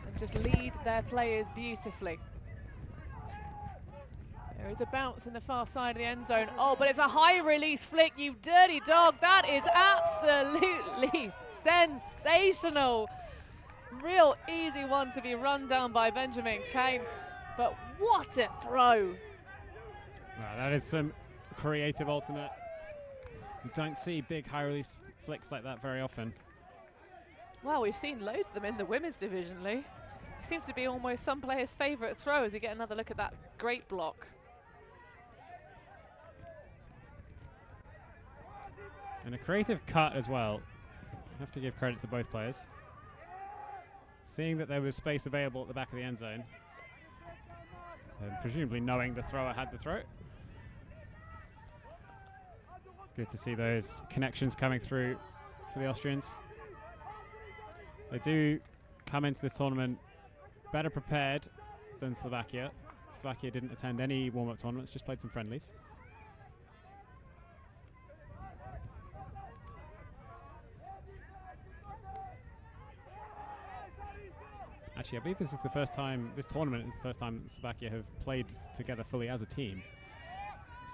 Speaker 2: and just lead their players beautifully. There is a bounce in the far side of the end zone. Oh, but it's a high release flick, you dirty dog. That is absolutely sensational. Real easy one to be run down by Benjamin Kane, but what a throw.
Speaker 13: Wow, that is some creative ultimate. You don't see big high release flicks like that very often.
Speaker 2: Well, we've seen loads of them in the women's division, Lee. It seems to be almost some players' favourite throw as we get another look at that great block.
Speaker 13: And a creative cut as well. I have to give credit to both players. Seeing that there was space available at the back of the end zone, and presumably knowing the thrower had the throw. It's good to see those connections coming through for the Austrians. They do come into this tournament better prepared than Slovakia. Slovakia didn't attend any warm-up tournaments, just played some friendlies. Actually, I believe this is the first time, this tournament is the first time that Slovakia have played together fully as a team.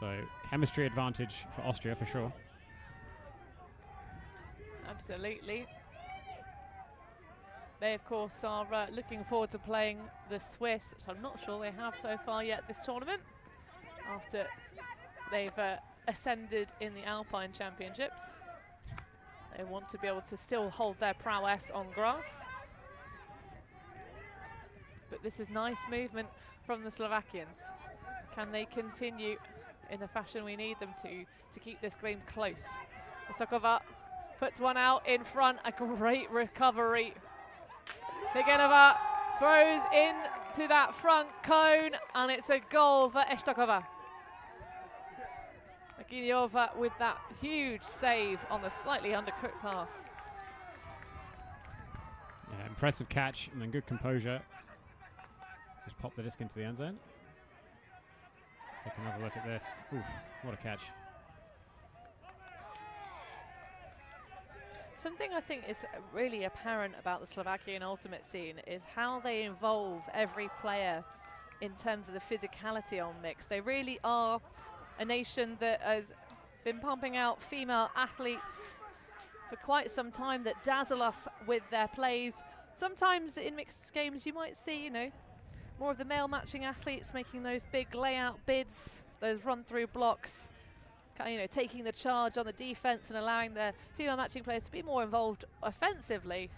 Speaker 13: So, chemistry advantage for Austria for sure.
Speaker 2: Absolutely. They, of course, are looking forward to playing the Swiss, which I'm not sure they have so far yet this tournament, after they've ascended in the Alpine Championships. They want to be able to still hold their prowess on grass. But this is nice movement from the Slovakians. Can they continue in the fashion we need them to keep this game close? Istokova puts one out in front, a great recovery. Higenova Throws into that front cone, and it's a goal for Eshtakova. Aginiova with that huge save on the slightly undercooked pass.
Speaker 13: Yeah, impressive catch and then good composure. Just pop the disc into the end zone. Take another look at this. Oof, what a catch.
Speaker 2: Something I think is really apparent about the Slovakian ultimate scene is how they involve every player in terms of the physicality on mix. They really are a nation that has been pumping out female athletes for quite some time that dazzle us with their plays. Sometimes in mixed games you might see, you know, more of the male matching athletes making those big layout bids, those run-through blocks, you know, taking the charge on the defense and allowing the female matching players to be more involved offensively.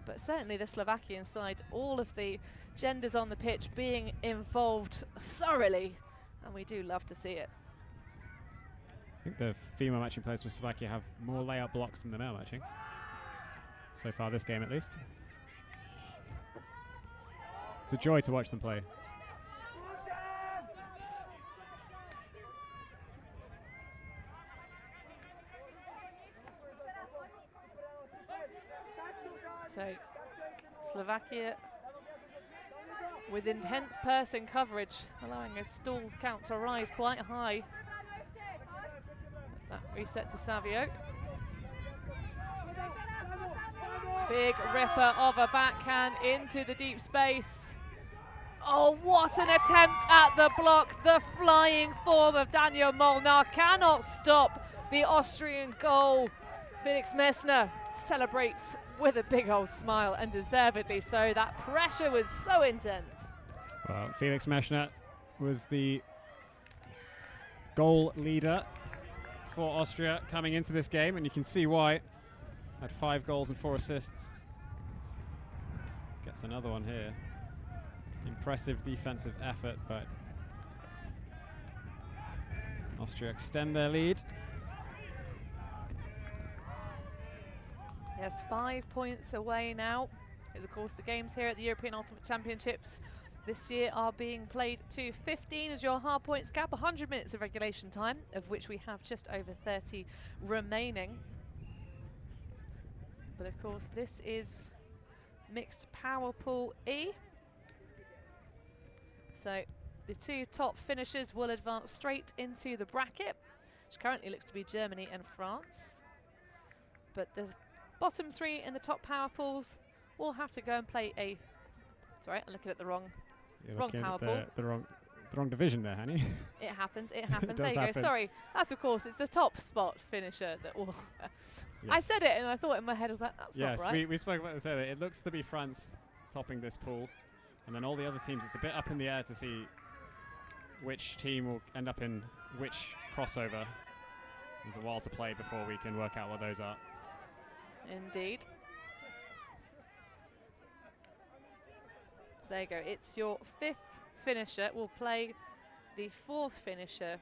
Speaker 2: But certainly the Slovakian side, all of the genders on the pitch being involved thoroughly, and we do love to see it.
Speaker 13: I think the female matching players for Slovakia have more layout blocks than the male matching. So far this game at least. It's a joy to watch them play.
Speaker 2: So Slovakia with intense person coverage, allowing a stall count to rise quite high. That reset to Savio. Big ripper of a backhand into the deep space. Oh, what an attempt at the block. The flying form of Daniel Molnar cannot stop the Austrian goal. Felix Messner celebrates with a big old smile, and deservedly so. That pressure was so intense.
Speaker 13: Well, Felix Messner was the goal leader for Austria coming into this game, and you can see why. Had 5 goals and 4 assists. Gets another one here. Impressive defensive effort, but Austria extend their lead.
Speaker 2: Yes, 5 points away now. Because of course the games here at the European Ultimate Championships this year are being played to 15 as your hard points gap, 100 minutes of regulation time, of which we have just over 30 remaining. But of course this is mixed power pool E. So the 2 top finishers will advance straight into the bracket, which currently looks to be Germany and France. But the bottom 3 in the top power pools will have to go and play a... Sorry, I'm looking at the wrong power pool.
Speaker 13: The wrong division there, honey.
Speaker 2: It happens, it happens.
Speaker 13: There you
Speaker 2: go. Sorry, that's of course, it's the top spot finisher that will... I said it and I thought in my head, I was like, that's not right.
Speaker 13: Yes, we spoke about this earlier. It looks to be France topping this pool. And then all the other teams, it's a bit up in the air to see which team will end up in which crossover. There's a while to play before we can work out what those are.
Speaker 2: Indeed. So there you go. It's your 5th finisher. We'll play the 4th finisher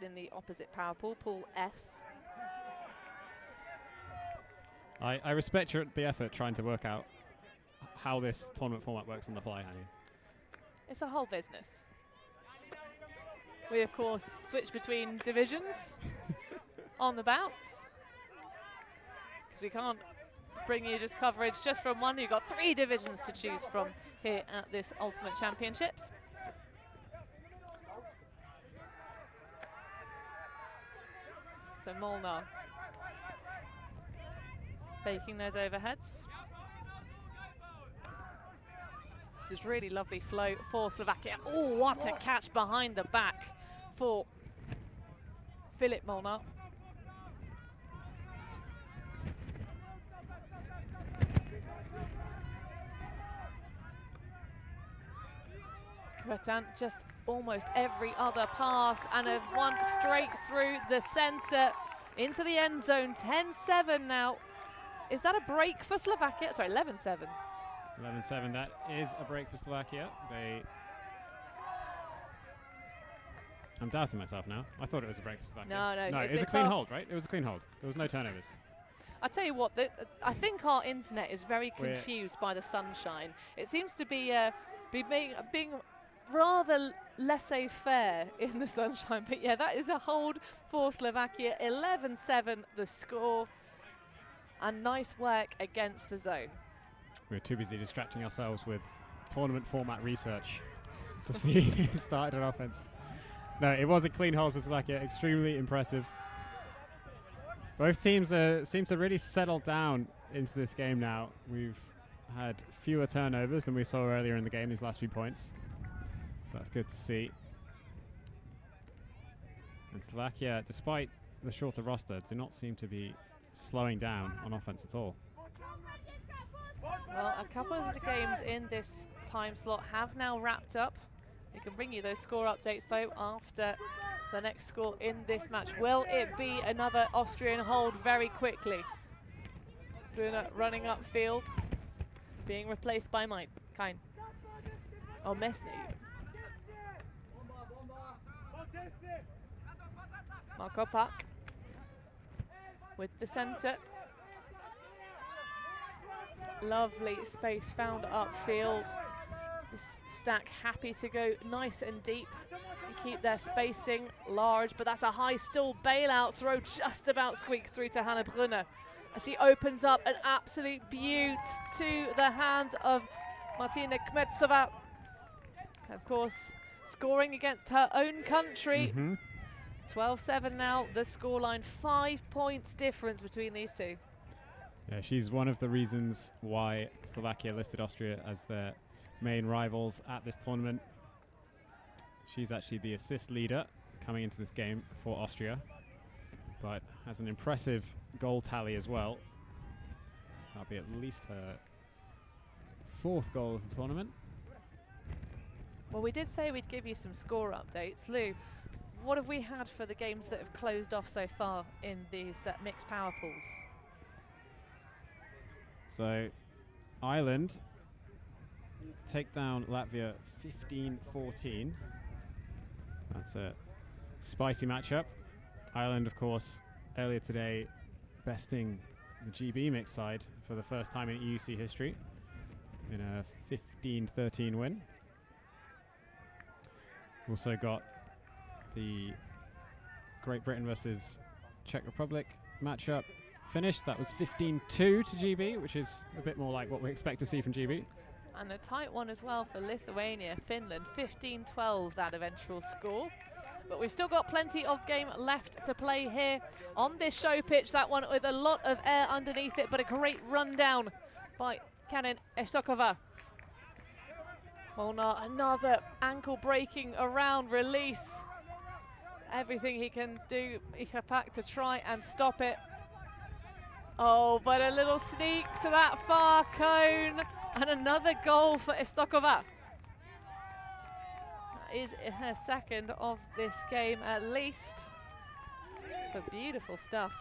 Speaker 2: in the opposite power pool, Pool F.
Speaker 13: I respect the effort trying to work out how this tournament format works on the fly, honey.
Speaker 2: It's a whole business. We, of course, switch between divisions on the bounce. Because we can't bring you just coverage just from one. You've got 3 divisions to choose from here at this Ultimate Championships. So Molnar faking those overheads. This is really lovely flow for Slovakia. Oh, what a catch behind the back for Philip Molnar. Cretan just almost every other pass and a one straight through the centre into the end zone. 10-7 now. Is that a break for Slovakia? Sorry, 11-7.
Speaker 13: 11-7, that is a break for Slovakia. I'm doubting myself now. I thought it was a break for Slovakia.
Speaker 2: No,
Speaker 13: it was a clean hold, right? It was a clean hold. There was no turnovers.
Speaker 2: I tell you what, I think our internet is very confused by the sunshine. It seems to be being rather laissez-faire in the sunshine. But yeah, that is a hold for Slovakia. 11-7 the score. And nice work against the zone.
Speaker 13: We're too busy distracting ourselves with tournament format research to see who started an offense. No, it was a clean hold for Slovakia. Extremely impressive. Both teams seem to really settle down into this game now. We've had fewer turnovers than we saw earlier in the game, these last few points. So that's good to see. And Slovakia, despite the shorter roster, do not seem to be slowing down on offense at all.
Speaker 2: Well, a couple of the games in this time slot have now wrapped up. We can bring you those score updates though after the next score in this match. Will it be another Austrian hold very quickly? Brunner running upfield, being replaced by Kine. Oh, Messner. Marco Pak with the centre. Lovely space found upfield. This stack happy to go nice and deep and keep their spacing large, but that's a high still bailout throw, just about squeaks through to Hannah Brunner. And she opens up an absolute beaut to the hands of Martina Kmetsova. Of course, scoring against her own country. 12-7 now, the scoreline, 5 points difference between these two.
Speaker 13: Yeah, she's one of the reasons why Slovakia listed Austria as their main rivals at this tournament. She's actually the assist leader coming into this game for Austria, but has an impressive goal tally as well. That'll be at least her 4th goal of the tournament.
Speaker 2: Well, we did say we'd give you some score updates. Lou, what have we had for the games that have closed off so far in these mixed power pools?
Speaker 13: So, Ireland take down Latvia 15-14. That's a spicy matchup. Ireland, of course, earlier today besting the GB mixed side for the first time in EUC history in a 15-13 win. Also got the Great Britain versus Czech Republic matchup finished. That was 15-2 to GB, which is a bit more like what we expect to see from GB.
Speaker 2: And a tight one as well for Lithuania, Finland, 15-12 that eventual score. But we've still got plenty of game left to play here on this show pitch. That one with a lot of air underneath it, but a great rundown by Karin Estokova. Molnar, another ankle breaking around release. Everything he can do, Ichapak, to try and stop it. Oh, but a little sneak to that far cone. And another goal for Estokova. That is her 2nd of this game at least. But beautiful stuff.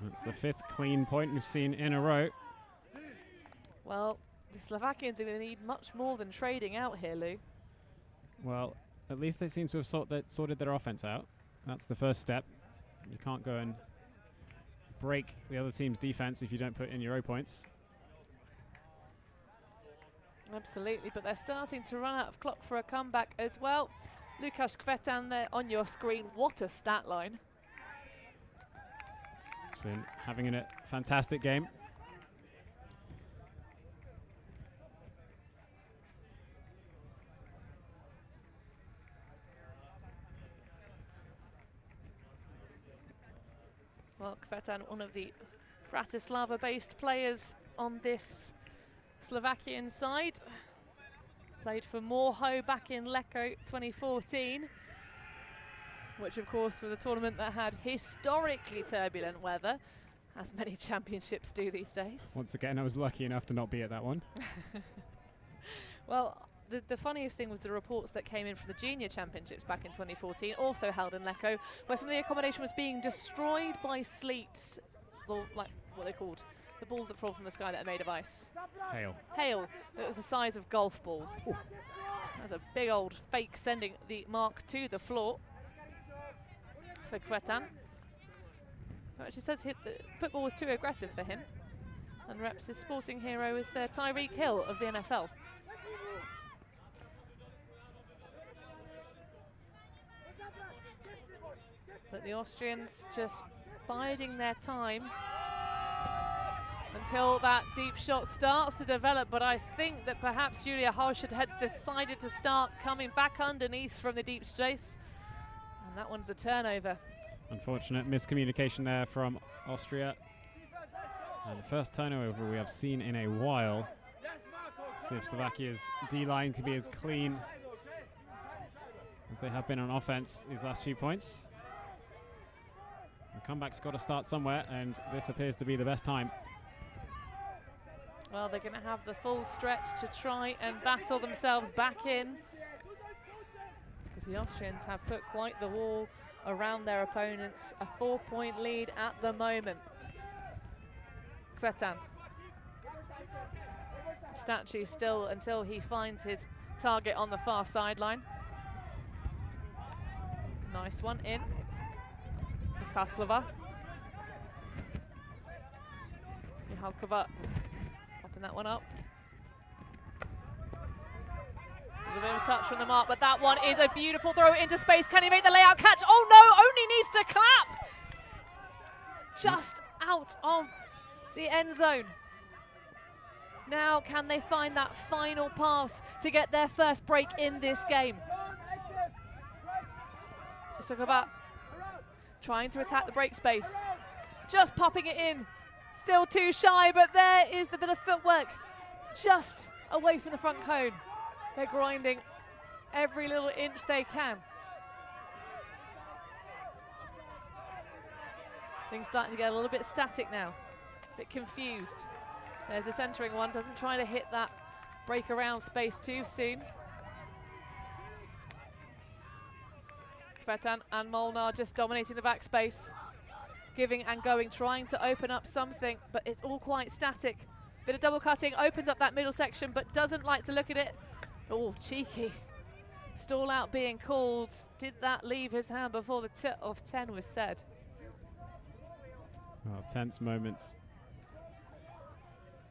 Speaker 13: That's the 5th clean point we've seen in a row.
Speaker 2: Well, the Slovakians are going to need much more than trading out here, Lou.
Speaker 13: Well, at least they seem to have sorted their offense out. That's the first step. You can't go and break the other team's defense if you don't put in your own points.
Speaker 2: Absolutely, but they're starting to run out of clock for a comeback as well. Lukasz Kvetan there on your screen. What a stat line.
Speaker 13: He's been having a fantastic game.
Speaker 2: Well, Kvetan, one of the Bratislava-based players on this Slovakian side. Played for Morho back in Lecco 2014, which of course was a tournament that had historically turbulent weather, as many championships do these days.
Speaker 13: Once again, I was lucky enough to not be at that one.
Speaker 2: Well, the funniest thing was the reports that came in from the junior championships back in 2014, also held in Lecco, where some of the accommodation was being destroyed by sleet, like what they're called, the balls that fall from the sky that are made of ice.
Speaker 13: Hail.
Speaker 2: Hail. It was the size of golf balls. That's a big old fake sending the mark to the floor for Kvetan. Actually says the football was too aggressive for him, and reps his sporting hero is Tyreek Hill of the NFL. But the Austrians just biding their time until that deep shot starts to develop, but I think that perhaps Julia Hauschert had decided to start coming back underneath from the deep space, and that one's a turnover.
Speaker 13: Unfortunate miscommunication there from Austria. And the first turnover we have seen in a while. See if Slovakia's D-line can be as clean as they have been on offense these last few points. The comeback's got to start somewhere, and this appears to be the best time.
Speaker 2: Well, they're going to have the full stretch to try and battle themselves back in, because the Austrians have put quite the wall around their opponents. A 4-point lead at the moment. Kvetan. Statue still until he finds his target on the far sideline. Nice one in. Michaslova. Mihalkova popping that one up. A little bit of a touch from the mark, but that one is a beautiful throw into space. Can he make the layout catch? Oh no, only needs to clap! Just out of the end zone. Now can they find that final pass to get their first break in this game? Mihalkova trying to attack the break space. Just popping it in. Still too shy, but there is the bit of footwork just away from the front cone. They're grinding every little inch they can. Things starting to get a little bit static now, a bit confused. There's a centering one, doesn't try to hit that break around space too soon. Kvetan and Molnar just dominating the back space, giving and going, trying to open up something, but it's all quite static. Bit of double cutting, opens up that middle section, but doesn't like to look at it. Oh, cheeky. Stall out being called. Did that leave his hand before the tip of 10 was said?
Speaker 13: Well, tense moments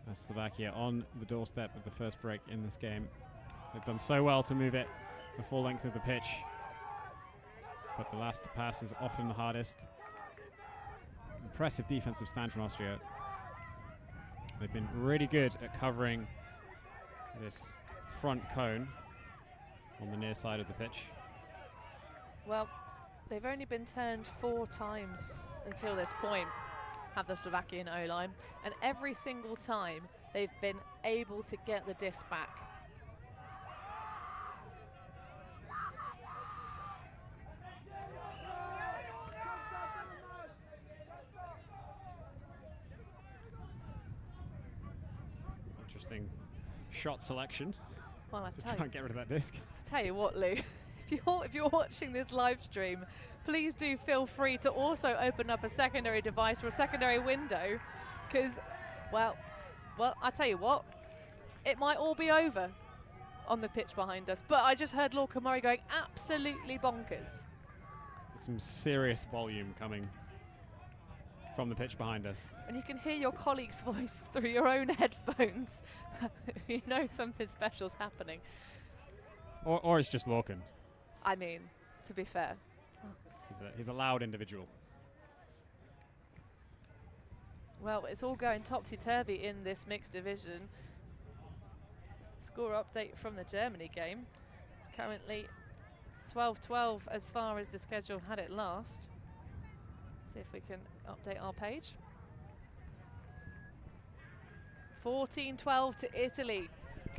Speaker 13: as Slovakia on the doorstep of the first break in this game. They've done so well to move it the full length of the pitch, but the last pass is often the hardest. Impressive defensive stand from Austria. They've been really good at covering this front cone on the near side of the pitch.
Speaker 2: Well, they've only been turned 4 times until this point, have the Slovakian O-line, and every single time they've been able to get the disc back.
Speaker 13: Interesting shot selection.
Speaker 2: Well, I
Speaker 13: try and get rid of that disc.
Speaker 2: I tell you what, Lou, if you're watching this live stream, please do feel free to also open up a secondary device or a secondary window, because, well, I tell you what, it might all be over on the pitch behind us. But I just heard Lorca Murray going absolutely bonkers.
Speaker 13: Some serious volume coming from the pitch behind us.
Speaker 2: And you can hear your colleague's voice through your own headphones. You know something special's happening.
Speaker 13: Or it's just Lorcan.
Speaker 2: I mean, to be fair.
Speaker 13: He's a loud individual.
Speaker 2: Well, it's all going topsy-turvy in this mixed division. Score update from the Germany game. Currently 12-12 as far as the schedule had it last. See if we can update our page. 14-12 to Italy.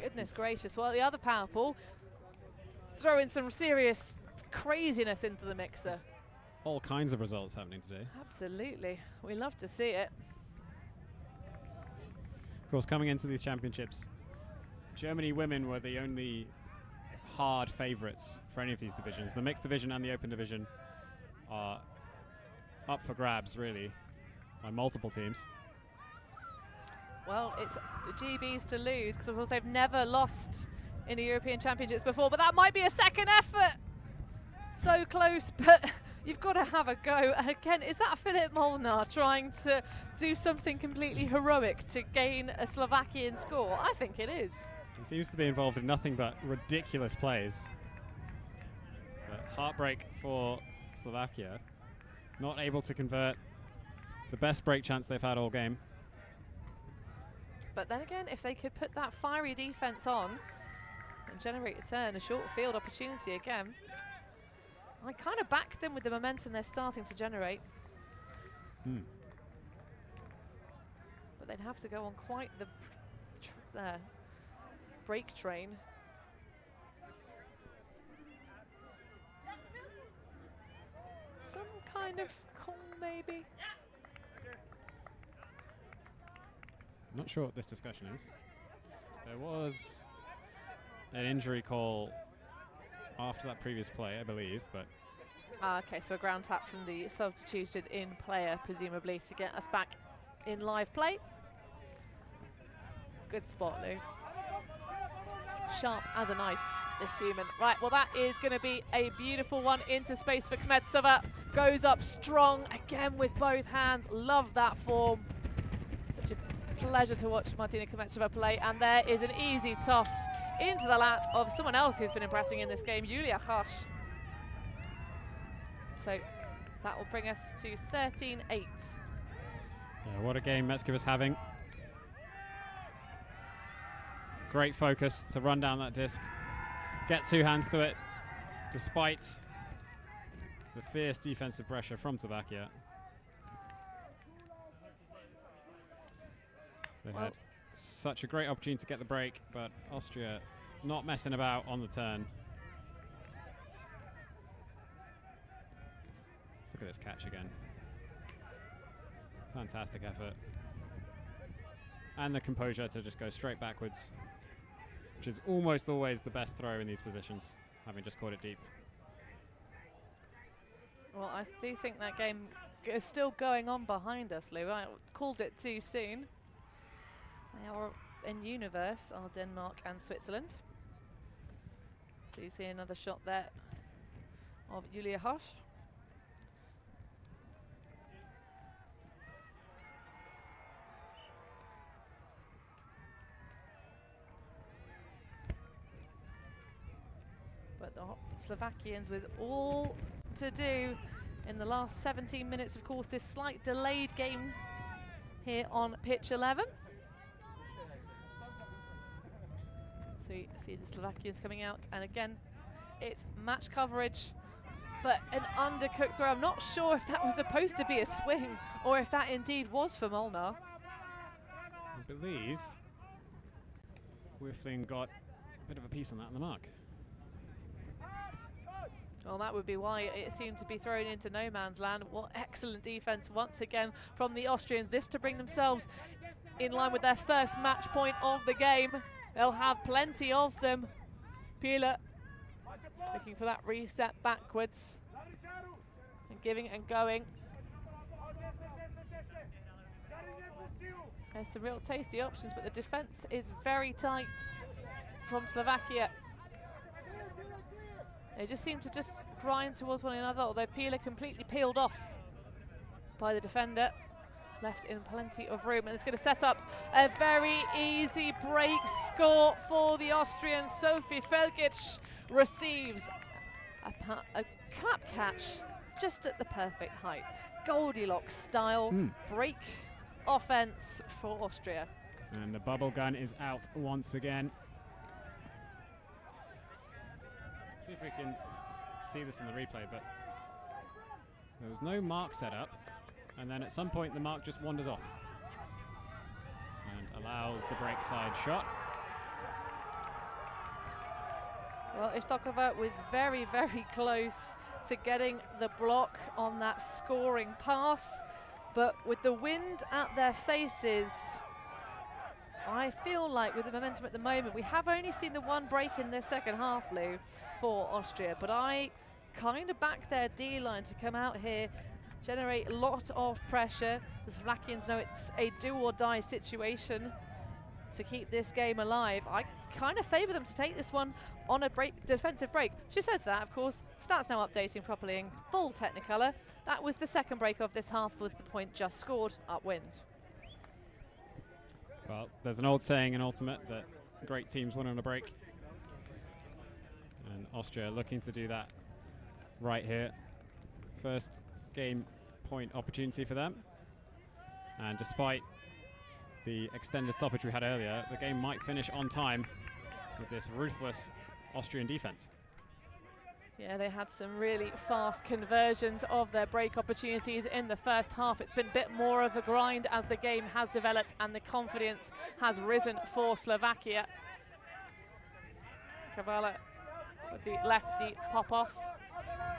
Speaker 2: Goodness gracious. Well, the other power pool throwing some serious craziness into the mixer.
Speaker 13: There's all kinds of results happening today.
Speaker 2: Absolutely. We love to see it.
Speaker 13: Of course, coming into these championships, Germany women were the only hard favourites for any of these divisions. The mixed division and the open division are up for grabs, really, by multiple teams.
Speaker 2: Well, it's the GBs to lose, because of course they've never lost in the European Championships before, but that might be a second effort. So close, but you've got to have a go. And again, is that Filip Molnar trying to do something completely heroic to gain a Slovakian score? I think it is.
Speaker 13: He seems to be involved in nothing but ridiculous plays. But heartbreak for Slovakia. Not able to convert the best break chance they've had all game.
Speaker 2: But then again, if they could put that fiery defense on and generate a turn, a short field opportunity again, I kind of back them with the momentum they're starting to generate. But they'd have to go on quite the break train. Some kind of call, maybe.
Speaker 13: Not sure what this discussion is. There was an injury call after that previous play, I believe, but...
Speaker 2: Okay, so a ground tap from the substituted in player, presumably, to get us back in live play. Good spot, Lou. Sharp as a knife, this human. Right, well, that is going to be a beautiful one into space for Kmetsova. Goes up strong, again with both hands. Love that form. Such a pleasure to watch Martina Kmetsova play. And there is an easy toss into the lap of someone else who's been impressing in this game, Julia Harsh. So that will bring us to 13-8.
Speaker 13: Yeah, what a game Metskova's having. Great focus to run down that disc, get two hands to it, despite the fierce defensive pressure from Slovakia. They had such a great opportunity to get the break, but Austria not messing about on the turn. Let's look at this catch again. Fantastic effort. And the composure to just go straight backwards, which is almost always the best throw in these positions, having just caught it deep.
Speaker 2: Well, I do think that game is still going on behind us, Lou. I called it too soon. They are in universe, are Denmark and Switzerland. So you see another shot there of Julia Harsh. But the Slovakians with all to do in the last 17 minutes. Of course, this slight delayed game here on pitch 11. So you see the Slovakians coming out, and again, it's match coverage, but an undercooked throw. I'm not sure if that was supposed to be a swing or if that indeed was for Molnar.
Speaker 13: I believe Wiffling got a bit of a piece on that on the mark.
Speaker 2: Well, that would be why it seemed to be thrown into no man's land. What excellent defense once again from the Austrians. This to bring themselves in line with their first match point of the game. They'll have plenty of them. Pila looking for that reset backwards and giving and going. There's some real tasty options, but the defense is very tight from Slovakia. They just seem to just grind towards one another, although Pila completely peeled off by the defender. Left in plenty of room, and it's going to set up a very easy break score for the Austrians. Sophie Felkic receives a clap catch just at the perfect height. Goldilocks style break offense for Austria.
Speaker 13: And the bubble gun is out once again. See if we can see this in the replay, but there was no mark set up, and then at some point the mark just wanders off and allows the break side shot.
Speaker 2: Well, Ishtokova was very, very close to getting the block on that scoring pass, but with the wind at their faces, I feel like with the momentum at the moment, we have only seen the one break in the second half, Lou, for Austria, but I kind of back their D-line to come out here, generate a lot of pressure. The Slovakians know it's a do-or-die situation to keep this game alive. I kind of favour them to take this one on a defensive break. She says that, of course. Stats now updating properly in full Technicolor. That was the second break of this half, was the point just scored upwind.
Speaker 13: Well, there's an old saying in Ultimate that great teams win on a break. And Austria looking to do that right here. First game point opportunity for them. And despite the extended stoppage we had earlier, the game might finish on time with this ruthless Austrian defense.
Speaker 2: Yeah, they had some really fast conversions of their break opportunities in the first half. It's been a bit more of a grind as the game has developed and the confidence has risen for Slovakia. Kavala with the lefty pop off.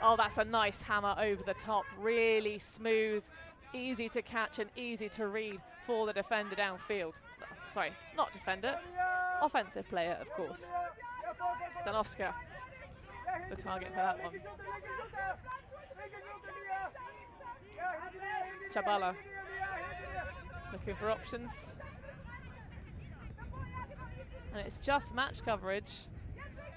Speaker 2: Oh, that's a nice hammer over the top. Really smooth, easy to catch and easy to read for the defender downfield. Sorry, not defender, offensive player, of course. Danowska, the target for that one. Chabala looking for options. And it's just match coverage,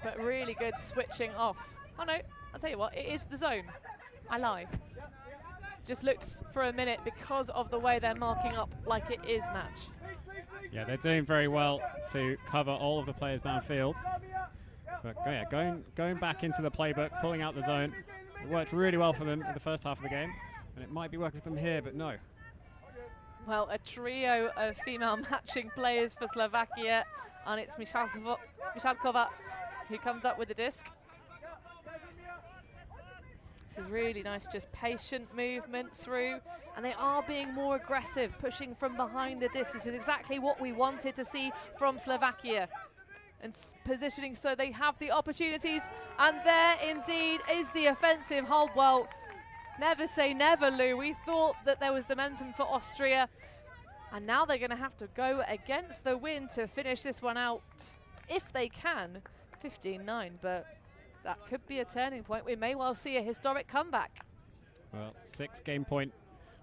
Speaker 2: but really good switching off. Oh no, I'll tell you what, it is the zone. I lie. Just looked for a minute because of the way they're marking up like it is match.
Speaker 13: Yeah, they're doing very well to cover all of the players downfield. But yeah, going back into the playbook, pulling out the zone. It worked really well for them in the first half of the game, and it might be working for them here, but no.
Speaker 2: Well, a trio of female matching players for Slovakia, and it's Michalkova who comes up with the disc. This is really nice, just patient movement through, and they are being more aggressive, pushing from behind the disc. This is exactly what we wanted to see from Slovakia. And positioning so they have the opportunities, and there indeed is the offensive hold. Well, never say never, Lou. We thought that there was momentum for Austria, and now they're going to have to go against the wind to finish this one out, if they can, 15-9, but that could be a turning point. We may well see a historic comeback.
Speaker 13: Well, 6 game point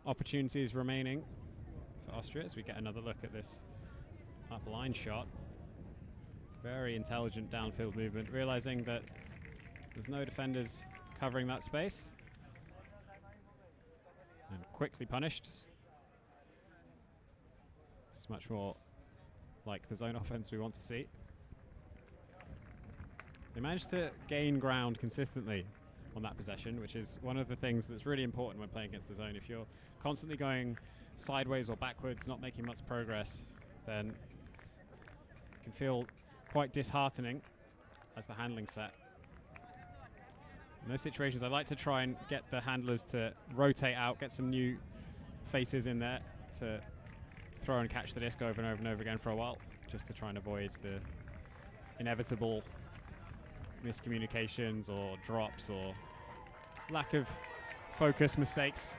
Speaker 13: opportunities remaining for Austria as we get another look at this up line shot. Very intelligent downfield movement, realizing that there's no defenders covering that space. And quickly punished. It's much more like the zone offense we want to see. They managed to gain ground consistently on that possession, which is one of the things that's really important when playing against the zone. If you're constantly going sideways or backwards, not making much progress, then it can feel quite disheartening as the handling set. In those situations, I like to try and get the handlers to rotate out, get some new faces in there to throw and catch the disc over and over and over again for a while, just to try and avoid the inevitable miscommunications or drops or lack of focus mistakes.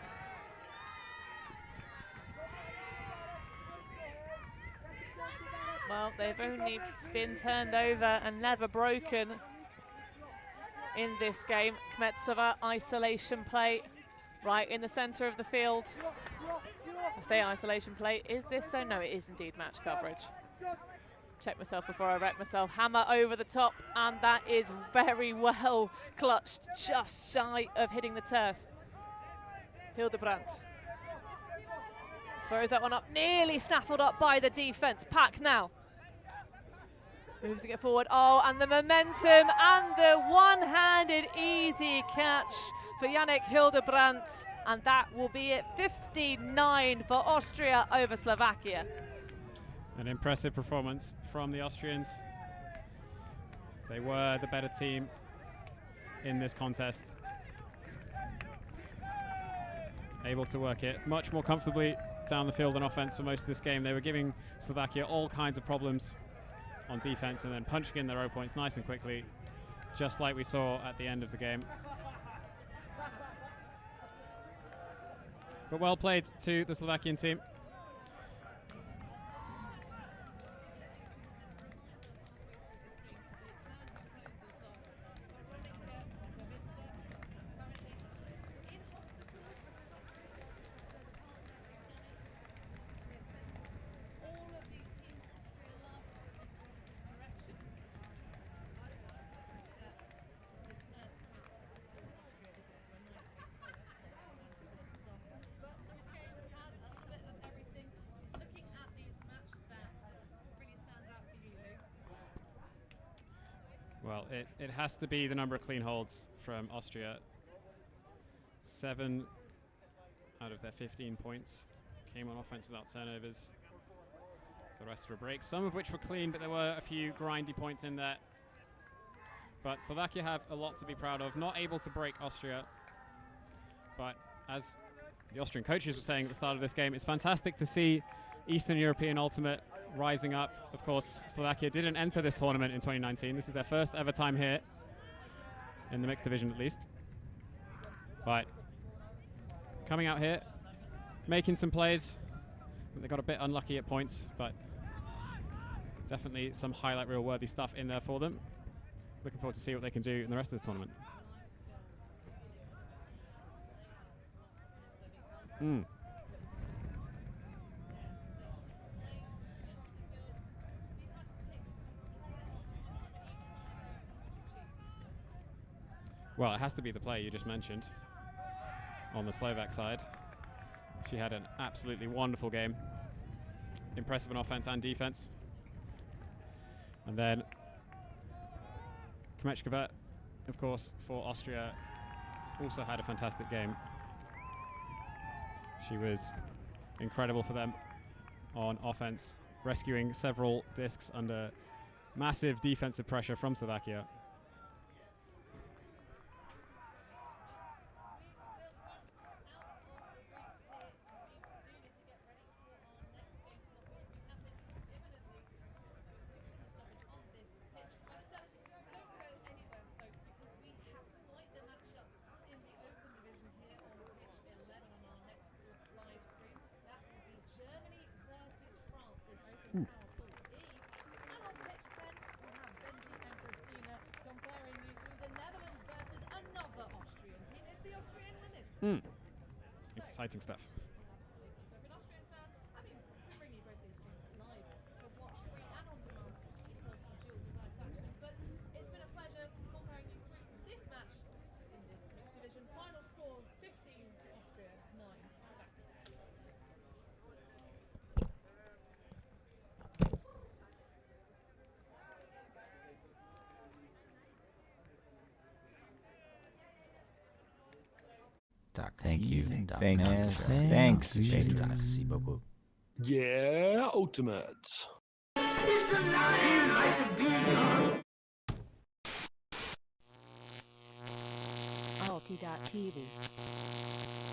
Speaker 2: Well, they've only been turned over and never broken in this game. Kmetsova, isolation play right in the center of the field. I say isolation play. Is this so? No, it is indeed match coverage. Check myself before I wreck myself. Hammer over the top, and that is very well clutched, just shy of hitting the turf. Hildebrandt throws that one up, nearly snaffled up by the defense. Pack now. Moves it forward. Oh, and the momentum and the one-handed easy catch for Yannick Hildebrandt. And that will be it, 15-9 for Austria over Slovakia.
Speaker 13: An impressive performance from the Austrians. They were the better team in this contest. Able to work it much more comfortably down the field on offense for most of this game. They were giving Slovakia all kinds of problems on defense and then punching in their own points nice and quickly, just like we saw at the end of the game. But well played to the Slovakian team. Well, it has to be the number of clean holds from Austria. 7 out of their 15 points came on offense without turnovers. The rest were breaks, some of which were clean, but there were a few grindy points in there. But Slovakia have a lot to be proud of. Not able to break Austria, but as the Austrian coaches were saying at the start of this game, it's fantastic to see Eastern European Ultimate rising up. Of course, Slovakia didn't enter this tournament in 2019. This is their first ever time here, in the mixed division at least. But coming out here, making some plays. They got a bit unlucky at points, but definitely some highlight reel worthy stuff in there for them. Looking forward to see what they can do in the rest of the tournament. Well, it has to be the player you just mentioned on the Slovak side. She had an absolutely wonderful game. Impressive on offense and defense. And then Kmečkova, of course, for Austria, also had a fantastic game. She was incredible for them on offense, rescuing several discs under massive defensive pressure from Slovakia. Exciting stuff.
Speaker 15: Thank you.
Speaker 16: Thanks.
Speaker 15: Merci beaucoup.
Speaker 16: Yeah, Ultimate.
Speaker 17: ULTI.TV.